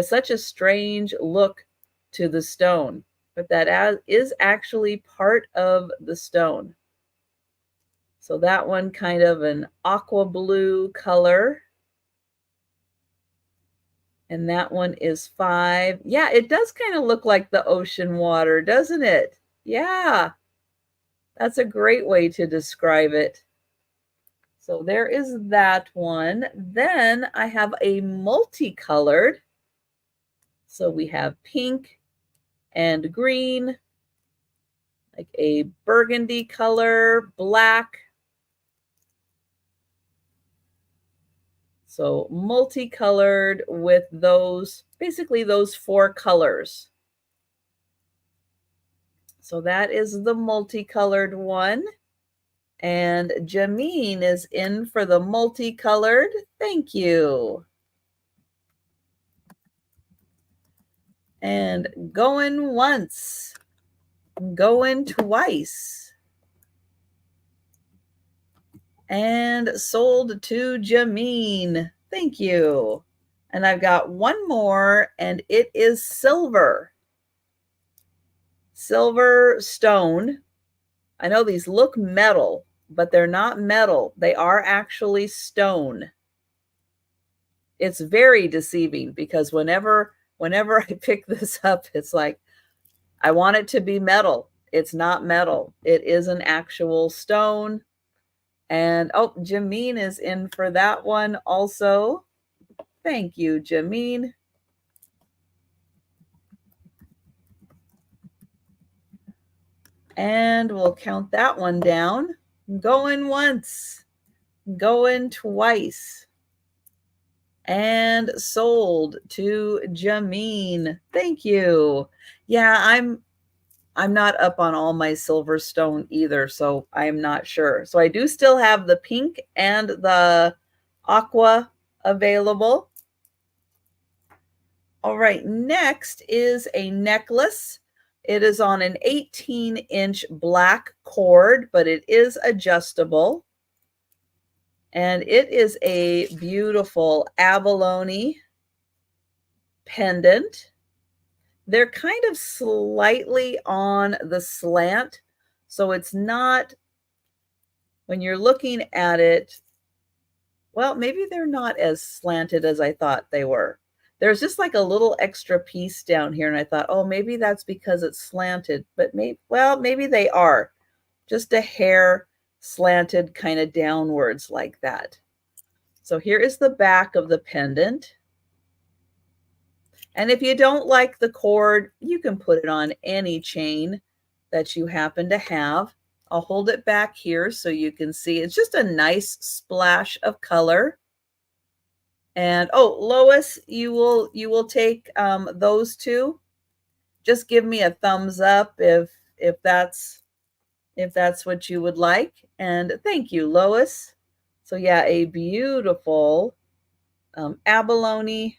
A: such a strange look to the stone, but that is actually part of the stone. So that one kind of an aqua blue color. And that one is 5. Yeah, it does kind of look like the ocean water, doesn't it? Yeah, that's a great way to describe it. So there is that one. Then I have a multicolored. So we have pink and green, like a burgundy color, black. So multicolored with those, basically those 4 colors. So that is the multicolored one. And Jameen is in for the multicolored. Thank you. And going once, going twice. And sold to Jameen. Thank you. And I've got one more, and it is silver. Silver stone. I know these look metal, but they're not metal. They are actually stone. It's very deceiving because whenever I pick this up, it's like, I want it to be metal. It's not metal. It is an actual stone. And oh, Jameen is in for that one also. Thank you, Jameen. And we'll count that one down. Going once, going twice. And sold to Jameen. Thank you. Yeah, I'm not up on all my Silverstone either, so I'm not sure. So I do still have the pink and the aqua available. All right, next is a necklace. It is on an 18-inch black cord, but it is adjustable. And it is a beautiful abalone pendant. They're kind of slightly on the slant, so it's not, when you're looking at it, well, maybe they're not as slanted as I thought they were. There's just like a little extra piece down here, and I thought, oh, maybe that's because it's slanted, but maybe they are. Just a hair slanted kind of downwards like that. So here is the back of the pendant. And if you don't like the cord, you can put it on any chain that you happen to have. I'll hold it back here so you can see. It's just a nice splash of color. And oh, Lois, you will take those two. Just give me a thumbs up if that's what you would like. And thank you, Lois. So yeah, a beautiful abalone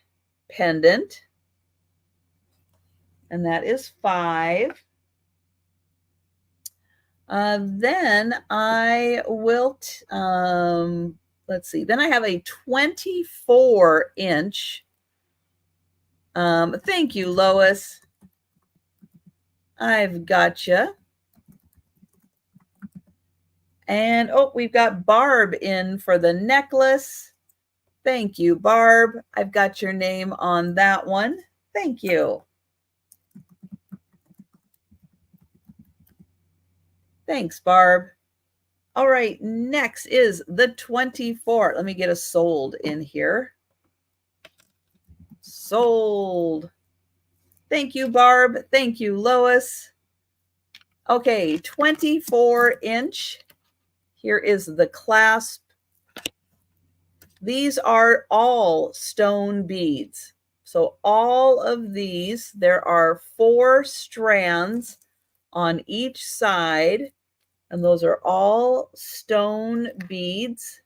A: pendant. And that is 5. Then I will, let's see, then I have a 24-inch. Thank you, Lois. I've got you. And oh, we've got Barb in for the necklace. Thank you, Barb. I've got your name on that one. Thank you. Thanks, Barb. All right, next is the 24. Let me get a sold in here. Sold. Thank you, Barb. Thank you, Lois. Okay, 24-inch. Here is the clasp. These are all stone beads. So all of these, there are 4 strands on each side, and those are all stone beads.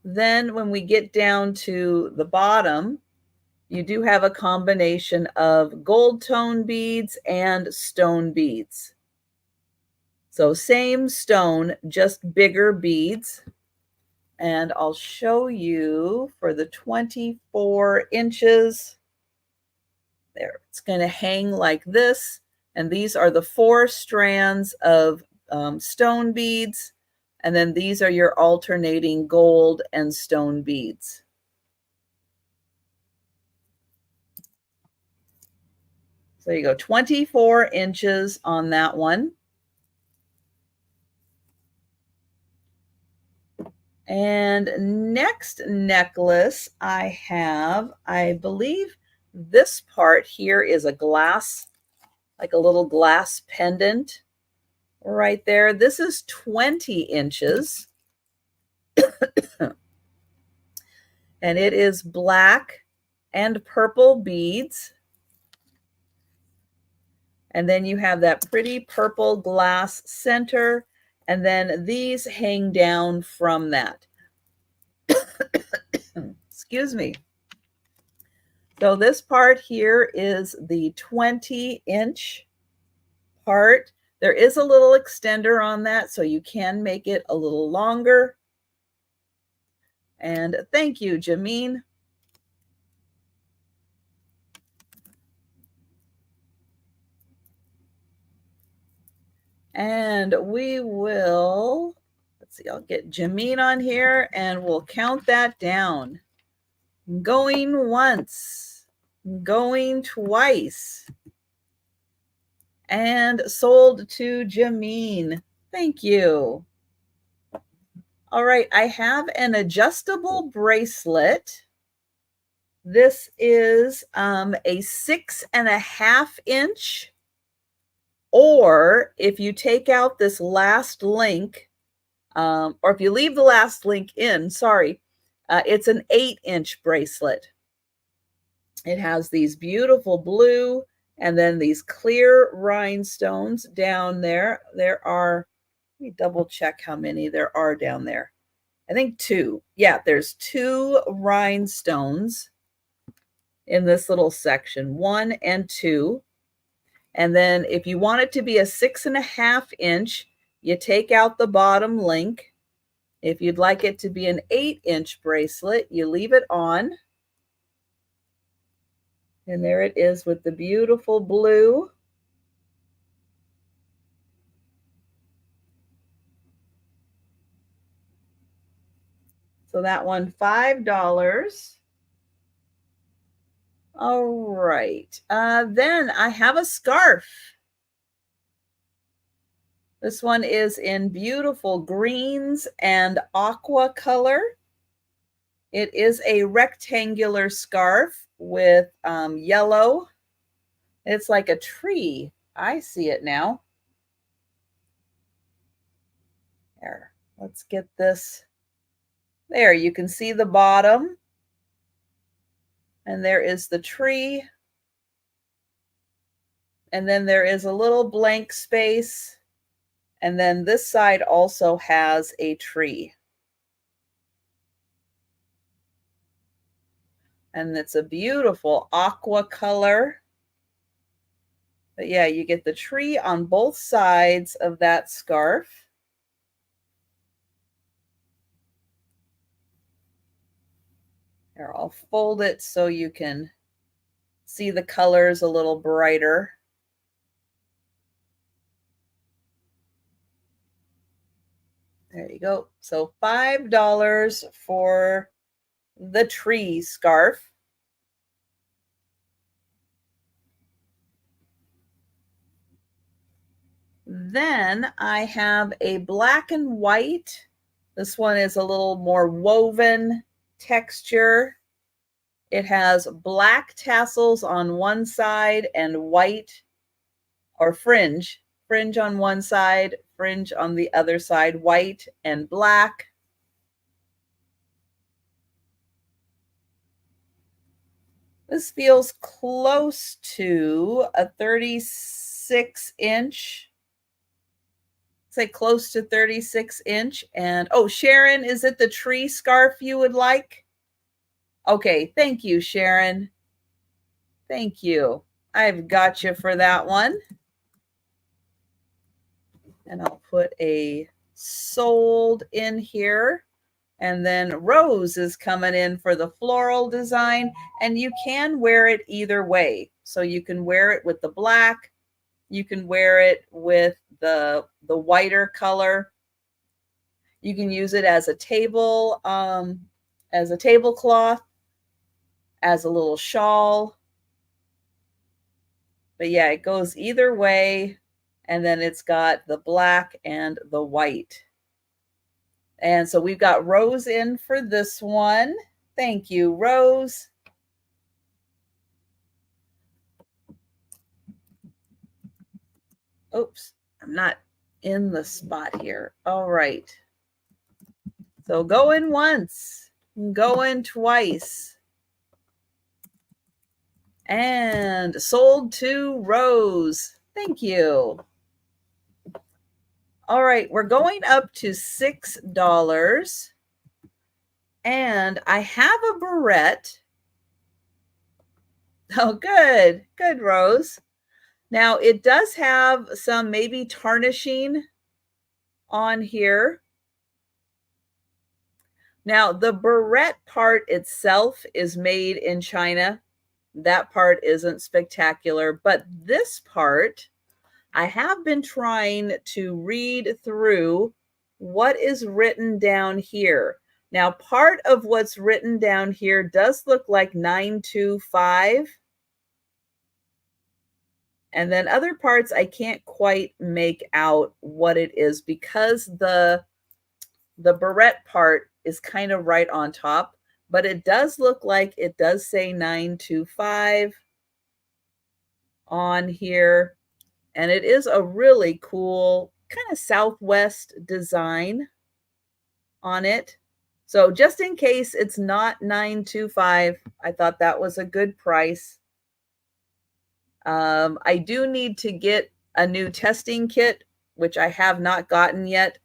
A: Then when we get down to the bottom, you do have a combination of gold tone beads and stone beads. So same stone, just bigger beads. And I'll show you for the 24 inches. There, it's going to hang like this. And these are the 4 strands of stone beads. And then these are your alternating gold and stone beads. So you go 24 inches on that one. And next necklace I have, I believe this part here is a glass, like a little glass pendant right there. This is 20 inches. And it is black and purple beads. And then you have that pretty purple glass center. And then these hang down from that. Excuse me. So this part here is the 20-inch part. There is a little extender on that, so you can make it a little longer. And thank you, Jameen. And we will, let's see, I'll get Jameen on here and we'll count that down. Going once, going twice, and sold to Jameen. Thank you. All right, I have an adjustable bracelet. This is a 6.5 inch. Or if you take out this last link, or if you leave the last link in, sorry, it's an 8-inch bracelet. It has these beautiful blue and then these clear rhinestones down there. There are, let me double check how many there are down there. I think 2. Yeah, there's 2 rhinestones in this little section, 1 and 2. And then if you want it to be a 6.5 inch, you take out the bottom link. If you'd like it to be an 8-inch bracelet, you leave it on. And there it is with the beautiful blue. So that one, $5. All right. Then I have a scarf. This one is in beautiful greens and aqua color. It is a rectangular scarf with yellow. It's like a tree. I see it now. There, let's get this. There, you can see the bottom. And there is the tree. And then there is a little blank space. And then this side also has a tree. And it's a beautiful aqua color. But yeah, you get the tree on both sides of that scarf. Here, I'll fold it so you can see the colors a little brighter. There you go. So $5 for the tree scarf. Then I have a black and white. This one is a little more woven texture. It has black tassels on one side and white or fringe on one side, fringe on the other side, white and black. This feels close to a 36-inch. Say close to 36-inch. And oh, Sharon, is it the tree scarf you would like? Okay, thank you, Sharon. Thank you. I've got you for that one. And I'll put a sold in here. And then Rose is coming in for the floral design. And you can wear it either way. So you can wear it with the black. You can wear it with the whiter color. You can use it as a tablecloth, as a little shawl. But yeah, it goes either way. And then it's got the black and the white. And so we've got Rose in for this one. Thank you, Rose. Oops, I'm not in the spot here. All right. So going once, going twice. And sold to Rose. Thank you. All right, we're going up to $6. And I have a barrette. Oh, good. Good, Rose. Now, it does have some maybe tarnishing on here. Now, the barrette part itself is made in China. That part isn't spectacular, but this part, I have been trying to read through what is written down here. Now, part of what's written down here does look like 925. And then other parts, I can't quite make out what it is because the barrette part is kind of right on top, but it does look like it does say 925 on here. And it is a really cool kind of Southwest design on it. So just in case it's not 925, I thought that was a good price. I do need to get a new testing kit, which I have not gotten yet,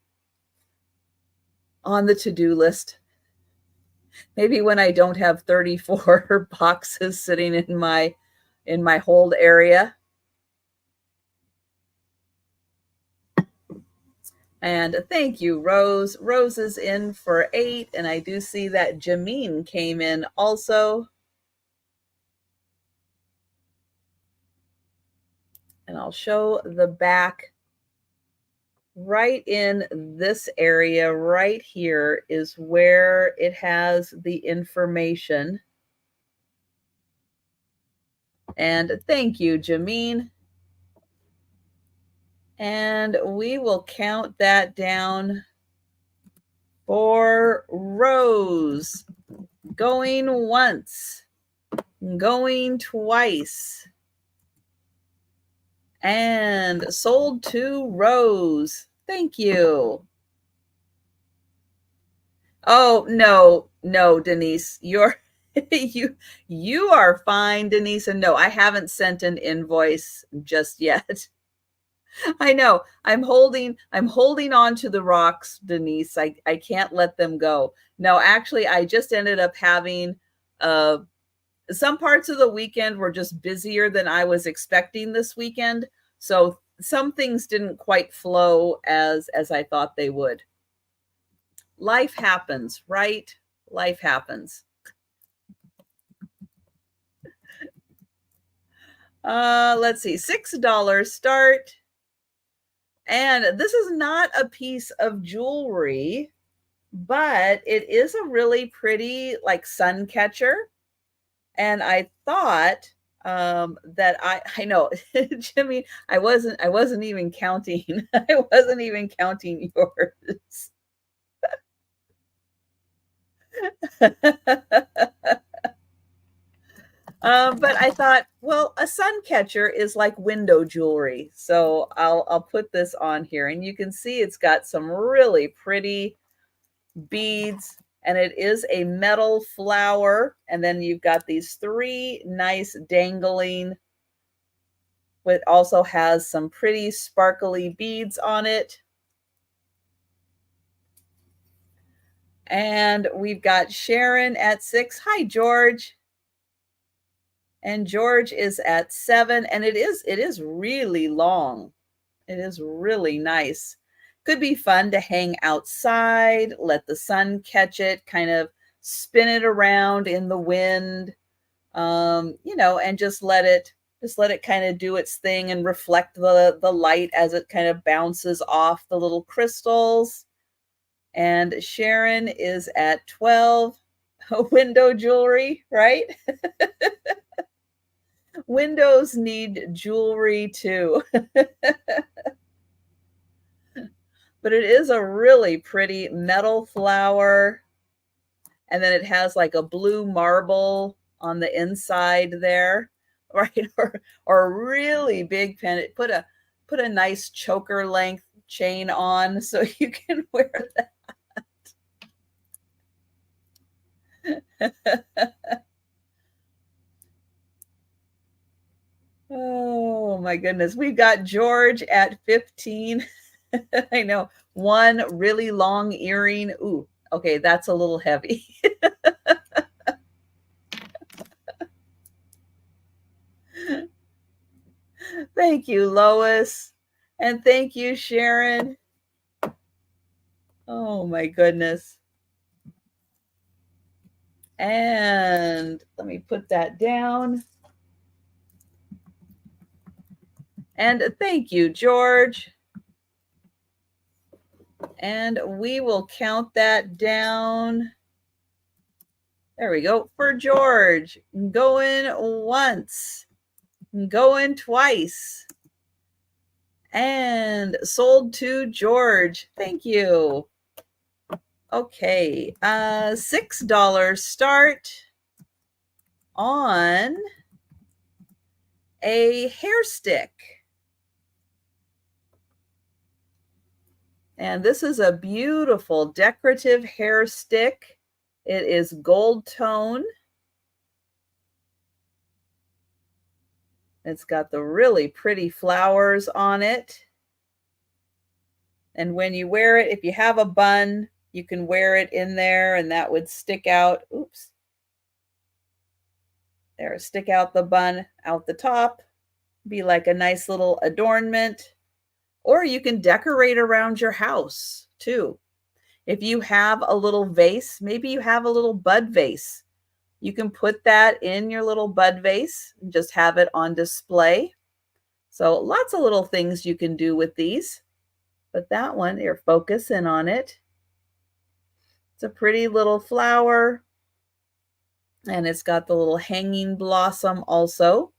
A: on the to-do list. Maybe when I don't have 34 boxes sitting in my hold area. And thank you, Rose. Rose is in for 8, and I do see that Jameen came in also. And I'll show the back. Right in this area right here is where it has the information. And thank you, Jameen. And we will count that down for Rose. Going once, going twice. And sold to Rose. Thank you. Oh, no, Denise. You're you are fine, Denise. And no, I haven't sent an invoice just yet. I know. I'm holding on to the rocks, Denise. I can't let them go. No, actually, I just ended up having some parts of the weekend were just busier than I was expecting this weekend. So some things didn't quite flow as I thought they would. Life happens, right? Life happens. Let's see, $6 start. And this is not a piece of jewelry, but it is a really pretty like sun catcher. And I thought that I know, Jimmy, I wasn't even counting. I wasn't even counting yours. But I thought, well, a sun catcher is like window jewelry. So I'll put this on here and you can see it's got some really pretty beads and it is a metal flower. And then you've got these three nice dangling, it also has some pretty sparkly beads on it. And we've got Sharon at 6. Hi, George. And George is at 7. And it is really long. It is really nice. Could be fun to hang outside, let the sun catch it, kind of spin it around in the wind, and just let it kind of do its thing and reflect the light as it kind of bounces off the little crystals. And Sharon is at 12. Window jewelry, right? Windows need jewelry too. But it is a really pretty metal flower. And then it has like a blue marble on the inside there, right? Or a really big pendant. Put a nice choker length chain on so you can wear that. Oh my goodness. We've got George at 15. I know. One really long earring. Ooh, okay, that's a little heavy. Thank you, Lois. And thank you, Sharon. Oh my goodness. And let me put that down. And thank you, George. And we will count that down. There we go for George. Going once, going twice. And sold to George. Thank you. Okay, $6 start on a hair stick. And this is a beautiful decorative hair stick. It is gold tone. It's got the really pretty flowers on it. And when you wear it, if you have a bun, you can wear it in there and that would stick out. Oops. There, stick out the bun out the top. Be like a nice little adornment. Or you can decorate around your house too. If you have a little vase, maybe you have a little bud vase. You can put that in your little bud vase and just have it on display. So lots of little things you can do with these. But that one, you're focusing on it. It's a pretty little flower. And it's got the little hanging blossom also.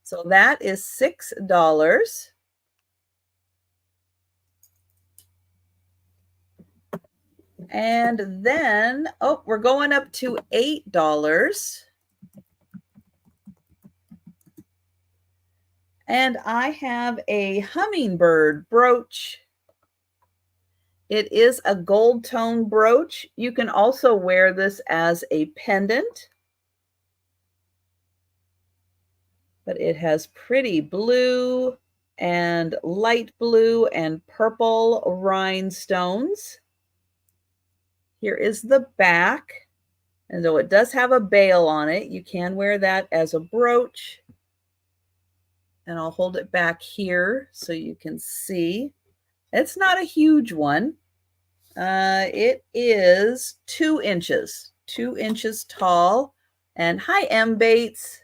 A: So that is $6. And then, we're going up to $8. And I have a hummingbird brooch. It is a gold tone brooch. You can also wear this as a pendant. But it has pretty blue and light blue and purple rhinestones. Here is the back. And though it does have a bail on it, you can wear that as a brooch. And I'll hold it back here so you can see. It's not a huge one. It is 2 inches, 2 inches tall. And hi, M. Bates.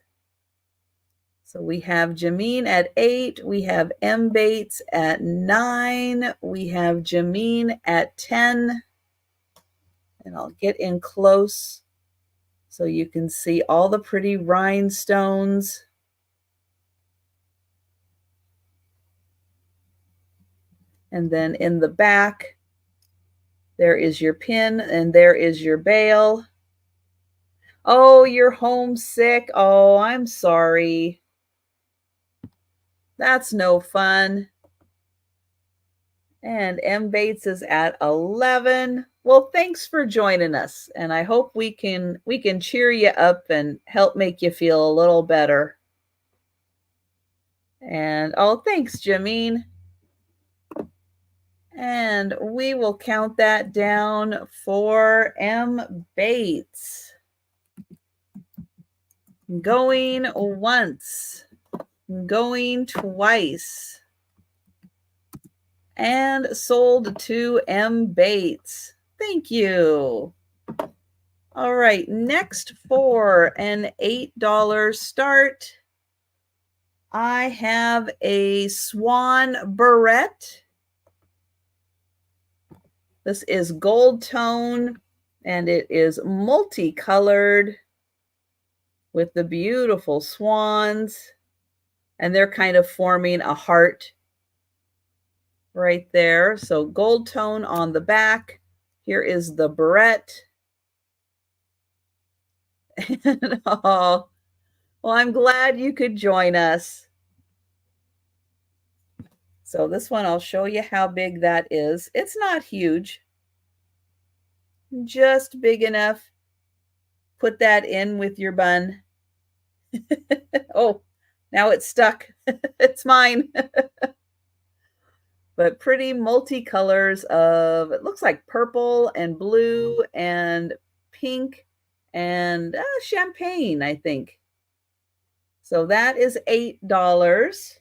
A: So we have Jameen at 8. We have M. Bates at 9. We have Jameen at 10. And I'll get in close so you can see all the pretty rhinestones. And then in the back, there is your pin and there is your bail. Oh, you're homesick. Oh, I'm sorry. That's no fun. And M. Bates is at 11. Well, thanks for joining us. And I hope we can cheer you up and help make you feel a little better. And oh, thanks, Jameen. And we will count that down for M. Bates. Going once, going twice, and sold to M. Bates. Thank you. All right, next for an $8 start, I have a swan barrette. This is gold tone, and it is multicolored with the beautiful swans, and they're kind of forming a heart right there. So gold tone on the back. Here is the barrette. And, oh, well, I'm glad you could join us. So this one, I'll show you how big that is. It's not huge, just big enough. Put that in with your bun. Oh, now it's stuck. It's mine. But pretty multicolors of, it looks like purple and blue and pink and champagne, I think. So that is $8.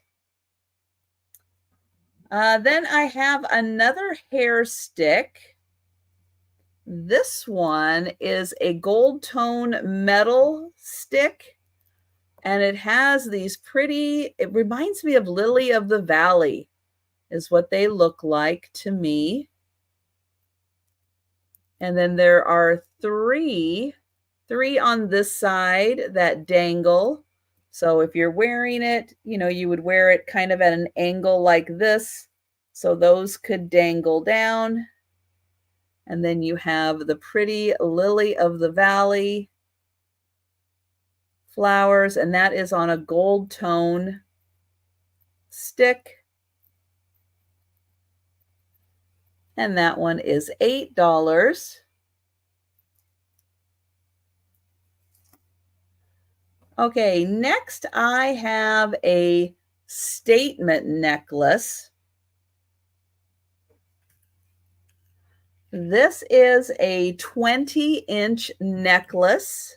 A: Then I have another hair stick. This one is a gold tone metal stick, and it has these pretty, it reminds me of Lily of the Valley is what they look like to me. And then there are three on this side that dangle. So if you're wearing it, you would wear it kind of at an angle like this. So those could dangle down. And then you have the pretty Lily of the Valley flowers, and that is on a gold tone stick. And that one is $8. Okay, next I have a statement necklace. This is a 20-inch necklace.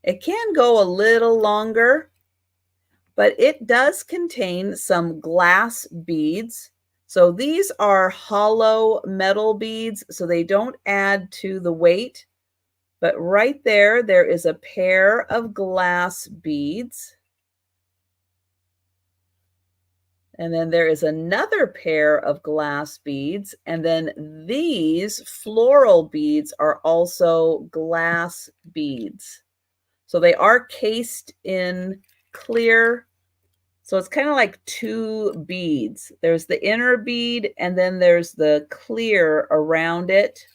A: It can go a little longer, but it does contain some glass beads. So these are hollow metal beads, so they don't add to the weight. But right there, there is a pair of glass beads. And then there is another pair of glass beads. And then these floral beads are also glass beads. So they are cased in clear. So it's kind of like two beads. There's the inner bead, and then there's the clear around it.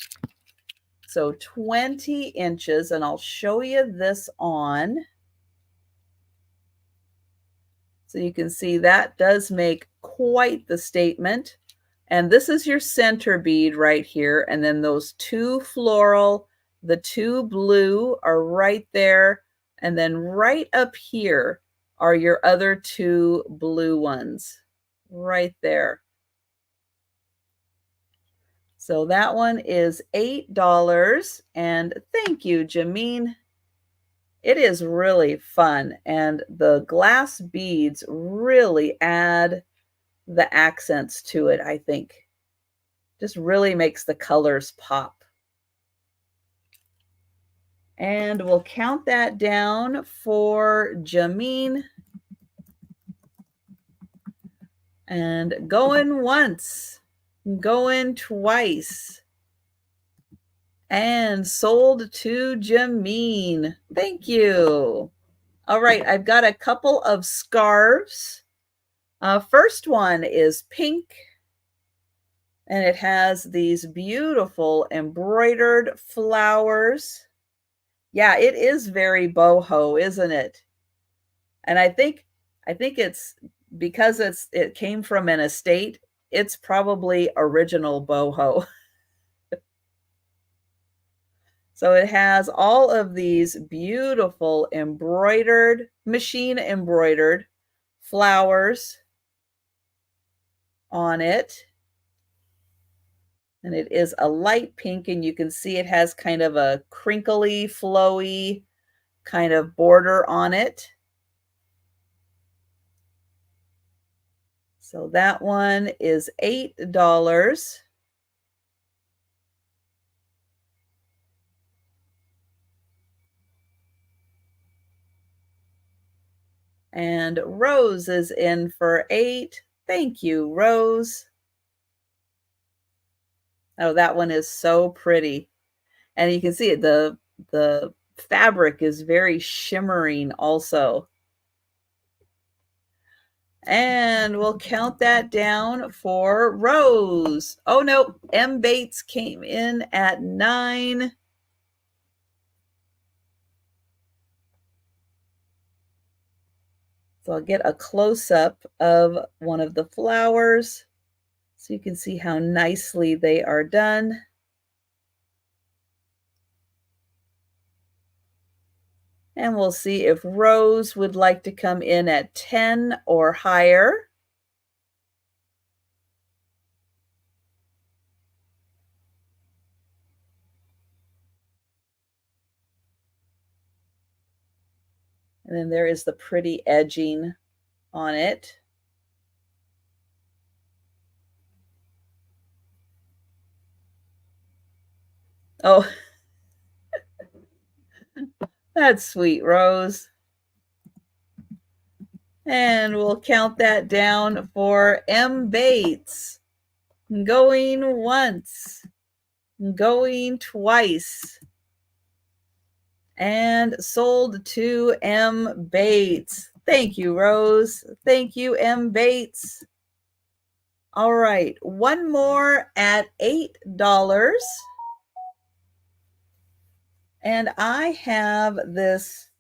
A: So 20 inches, and I'll show you this on. So you can see that does make quite the statement. And this is your center bead right here. And then those two floral, the two blue are right there. And then right up here are your other two blue ones right there. So that one is $8. And thank you, Jameen. It is really fun. And the glass beads really add the accents to it, I think. Just really makes the colors pop. And we'll count that down for Jameen. And going once, going twice, and sold to Jameen. Thank you. All right, I've got a couple of scarves. First one is pink. And it has these beautiful embroidered flowers. Yeah, it is very boho, isn't it? And I think it's because it came from an estate, it's probably original boho. So it has all of these beautiful embroidered, machine embroidered flowers on it. And it is a light pink, and you can see it has kind of a crinkly, flowy kind of border on it. So that one is $8. And Rose is in for 8. Thank you, Rose. Oh, that one is so pretty. And you can see it, the fabric is very shimmering also. And we'll count that down for Rose. Oh no, M. Bates came in at 9. So I'll get a close-up of one of the flowers so you can see how nicely they are done. And we'll see if Rose would like to come in at 10 or higher. And then there is the pretty edging on it. Oh, that's sweet, Rose. And we'll count that down for M. Bates. Going once, going twice, and sold to M. Bates. Thank you, Rose. Thank you, M. Bates. All right, one more at $8. And I have this.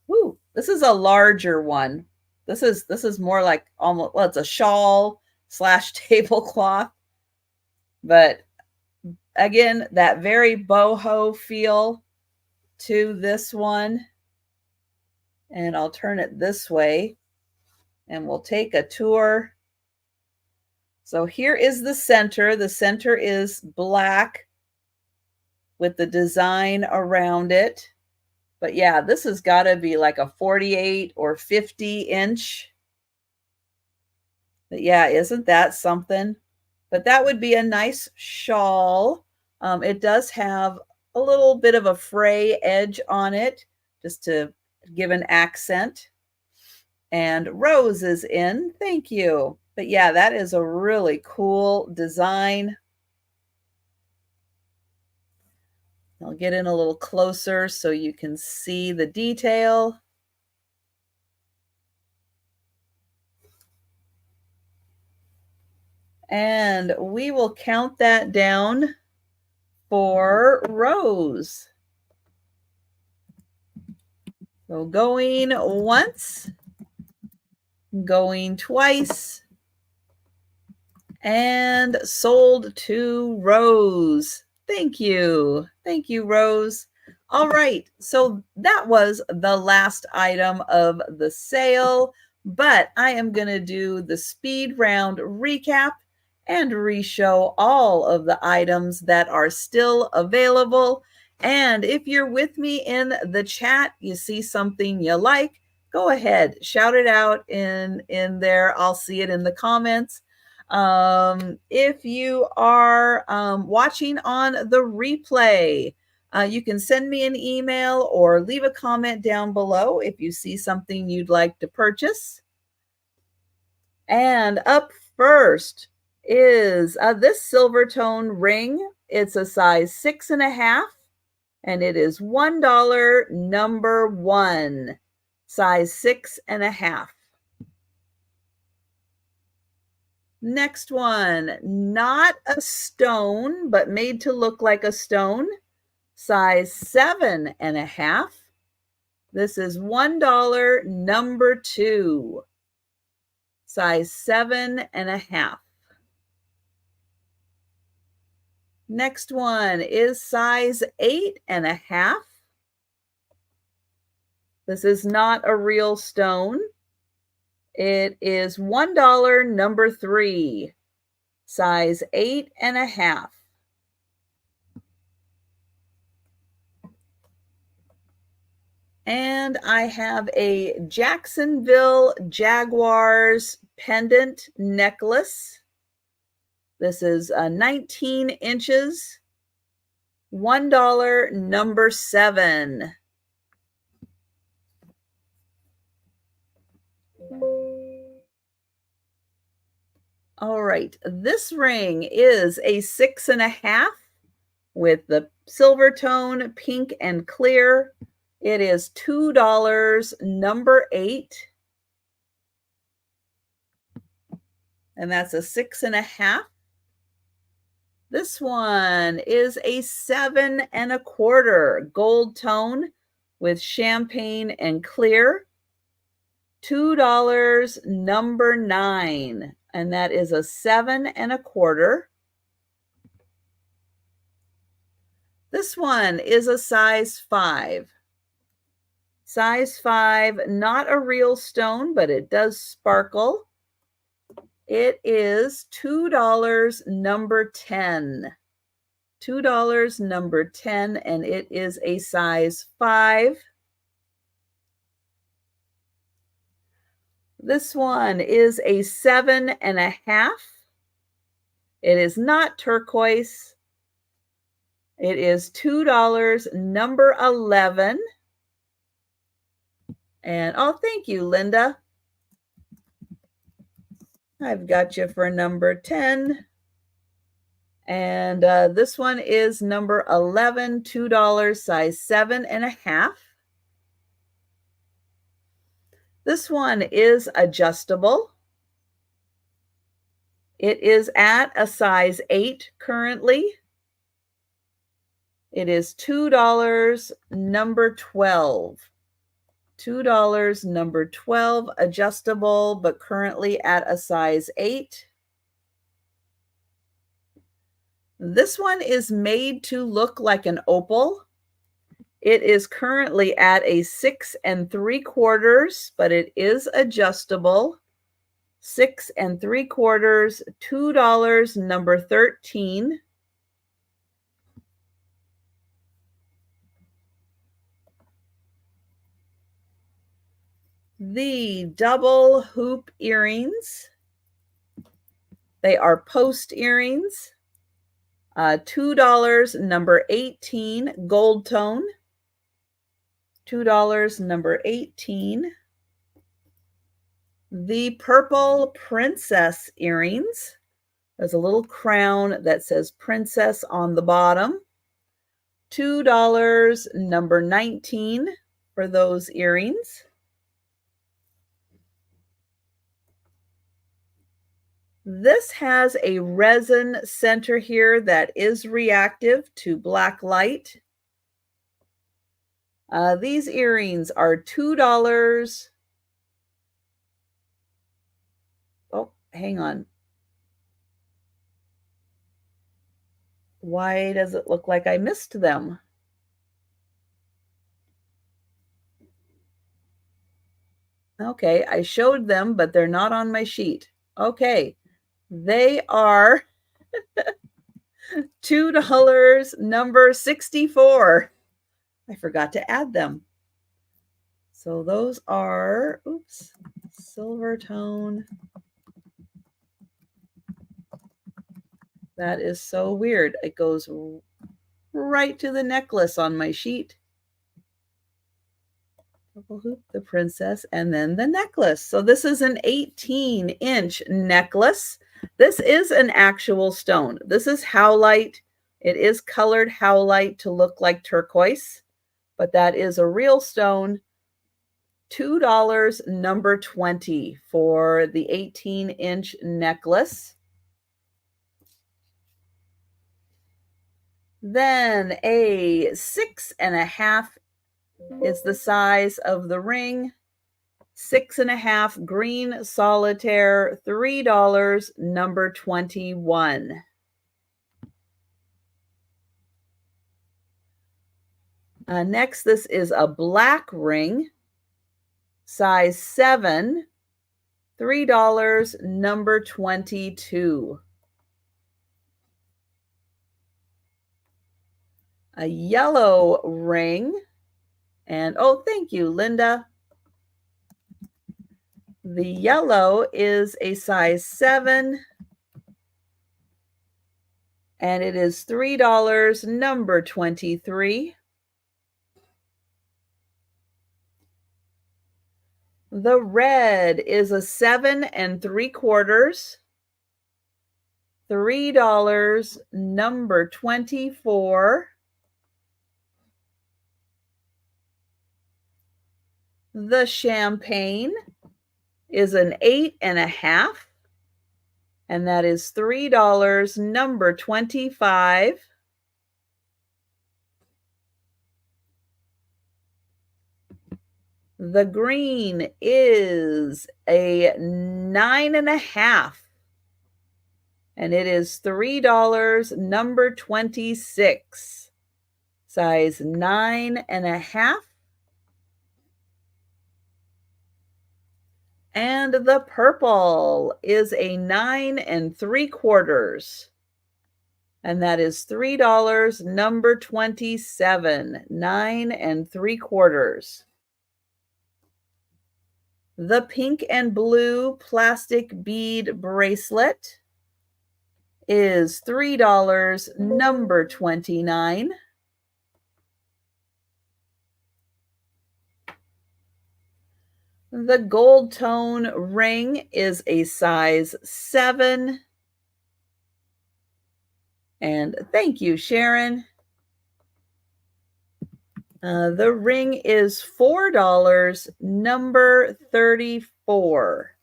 A: Woo, this is a larger one. This is more like almost, well, it's a shawl slash tablecloth. But again, that very boho feel to this one. And I'll turn it this way and we'll take a tour. So here is the center. The center is black with the design around it. But yeah, this has got to be like a 48 or 50 inch. But yeah, isn't that something? But that would be a nice shawl. It does have a little bit of a fray edge on it just to give an accent. And Rose is in. Thank you. But yeah, that is a really cool design. I'll get in a little closer so you can see the detail. And we will count that down for Rose. So going once, going twice, and sold to Rose. Thank you. Thank you, Rose. All right. So that was the last item of the sale, but I am going to do the speed round recap and re-show all of the items that are still available. And if you're with me in the chat, you see something you like, go ahead, shout it out in there. I'll see it in the comments. If you are watching on the replay, you can send me an email or leave a comment down below if you see something you'd like to purchase. And up first is this silver tone ring. It's a size 6.5, and it is $1, number 1, size 6.5. Next one, not a stone, but made to look like a stone, size 7.5. This is $1, number 2, size 7.5. Next one is size 8.5. This is not a real stone. It is $1, number 3, size 8.5. And I have a Jacksonville Jaguars pendant necklace. This is 19 inches, $1, number 7. All right, this ring is a 6.5 with the silver tone, pink and clear. It is $2, number 8. And that's a 6.5. This one is a 7.25 gold tone with champagne and clear. $2, number 9. And that is a 7.25. This one is a size 5. Size 5, not a real stone, but it does sparkle. It is $2, number 10. $2, number 10, and it is a size 5. This one is a 7.5. It is not turquoise. It is $2, number 11. And oh, thank you, Linda. I've got you for number 10. And this one is number 11, $2, size 7.5. This one is adjustable. It is at a size 8 currently. It is $2, number 12. $2, number 12, adjustable, but currently at a size 8. This one is made to look like an opal. It is currently at a 6.75, but it is adjustable. 6.75, $2, number 13. The double hoop earrings. They are post earrings. $2, number 18, gold tone. $2, number 18. The purple princess earrings. There's a little crown that says princess on the bottom. $2, number 19 for those earrings. This has a resin center here that is reactive to black light. These earrings are $2. Oh, hang on. Why does it look like I missed them? Okay, I showed them, but they're not on my sheet. Okay, they are $2, number 64. I forgot to add them. So those are, oops, silver tone. That is so weird. It goes right to the necklace on my sheet. Double hoop, the princess, and then the necklace. So this is an 18-inch necklace. This is an actual stone. This is howlite. It is colored howlite to look like turquoise, but that is a real stone. $2, number 20 for the 18-inch necklace. Then a 6.5 is the size of the ring. 6.5 green solitaire, $3, number 21. Next, this is a black ring, size 7, $3, number 22. A yellow ring, and oh, thank you, Linda. The yellow is a size 7, and it is $3, number 23. The red is a 7.75, $3, number 24. The champagne is an 8.5, and that is $3, number 25. The green is a 9.5, and it is $3, number 26, size 9.5. And the purple is a 9.75, and that is $3, number 27, 9.75. The pink and blue plastic bead bracelet is $3, number 29. The gold tone ring is a size 7. And thank you, Sharon. The ring is $4, number 34.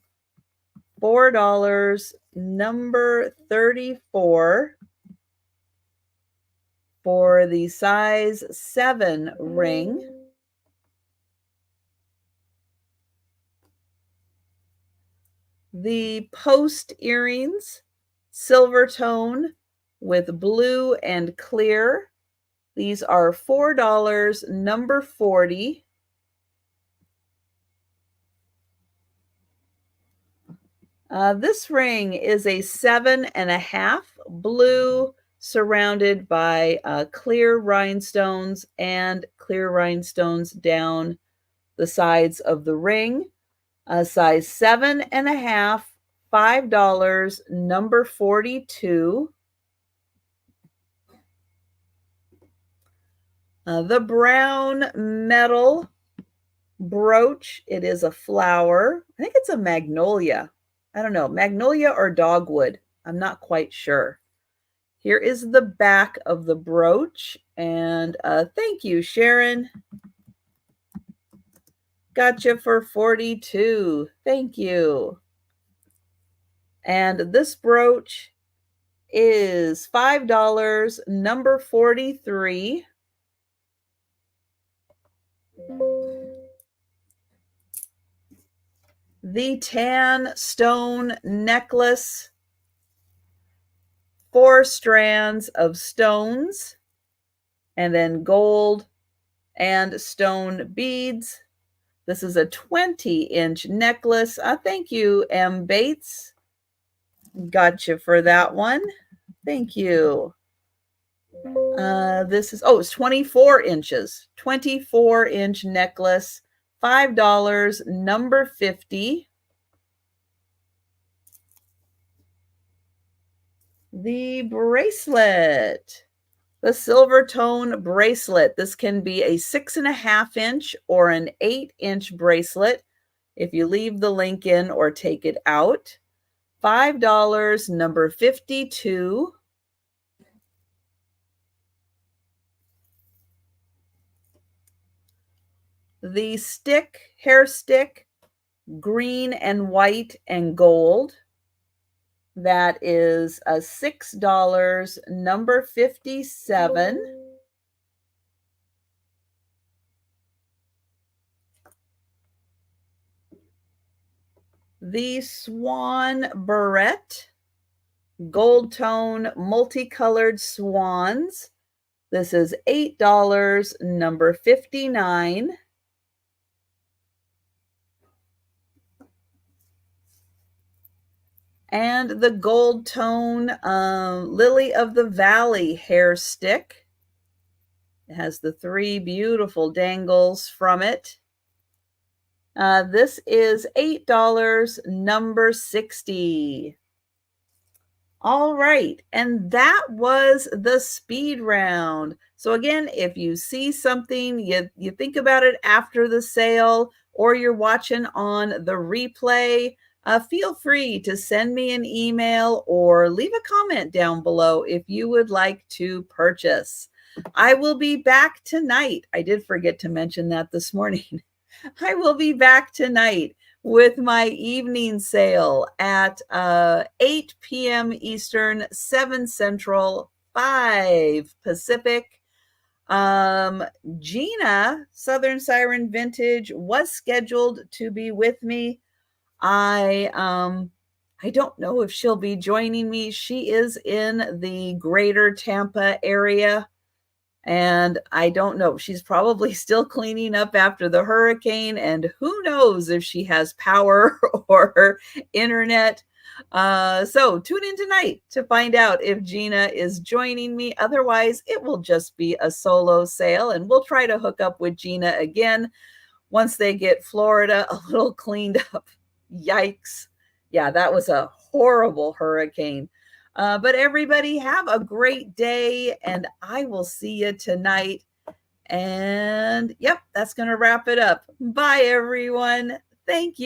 A: $4, number 34 for the size 7 ring. The post earrings, silver tone with blue and clear. These are $4, number 40. This ring is a 7.5, blue, surrounded by clear rhinestones and clear rhinestones down the sides of the ring. Size 7.5, $5, number 42. The brown metal brooch, it is a flower. I think it's a magnolia. I don't know, magnolia or dogwood. I'm not quite sure. Here is the back of the brooch, and thank you, Sharon. Gotcha for 42. Thank you. And this brooch is $5, number 43. The tan stone necklace, 4 strands of stones, and then gold and stone beads. This is a 20-inch necklace. Thank you, M. Bates. Gotcha for that one. Thank you. This is, it's 24 inches. 24-inch necklace, $5, number 50. The bracelet. The silver tone bracelet. This can be a 6.5-inch or an 8-inch bracelet if you leave the link in or take it out. $5, number 52. The hair stick, green and white and gold. That is a $6, number 57. The swan barrette, gold tone multicolored swans. This is $8, number 59. And the gold tone Lily of the Valley hair stick. It has the 3 beautiful dangles from it. This is $8, number 60. All right, and that was the speed round. So again, if you see something, you think about it after the sale, or you're watching on the replay, feel free to send me an email or leave a comment down below if you would like to purchase. I will be back tonight. I did forget to mention that this morning. I will be back tonight with my evening sale at 8 p.m. Eastern, 7 Central, 5 Pacific. Gina, Southern Siren Vintage, was scheduled to be with me. I don't know if she'll be joining me. She is in the greater Tampa area. And I don't know, she's probably still cleaning up after the hurricane, and who knows if she has power or internet. So tune in tonight to find out if Gina is joining me. Otherwise, it will just be a solo sale, and we'll try to hook up with Gina again once they get Florida a little cleaned up. Yikes. Yeah, that was a horrible hurricane. But everybody have a great day, and I will see you tonight. And yep, that's going to wrap it up. Bye, everyone. Thank you.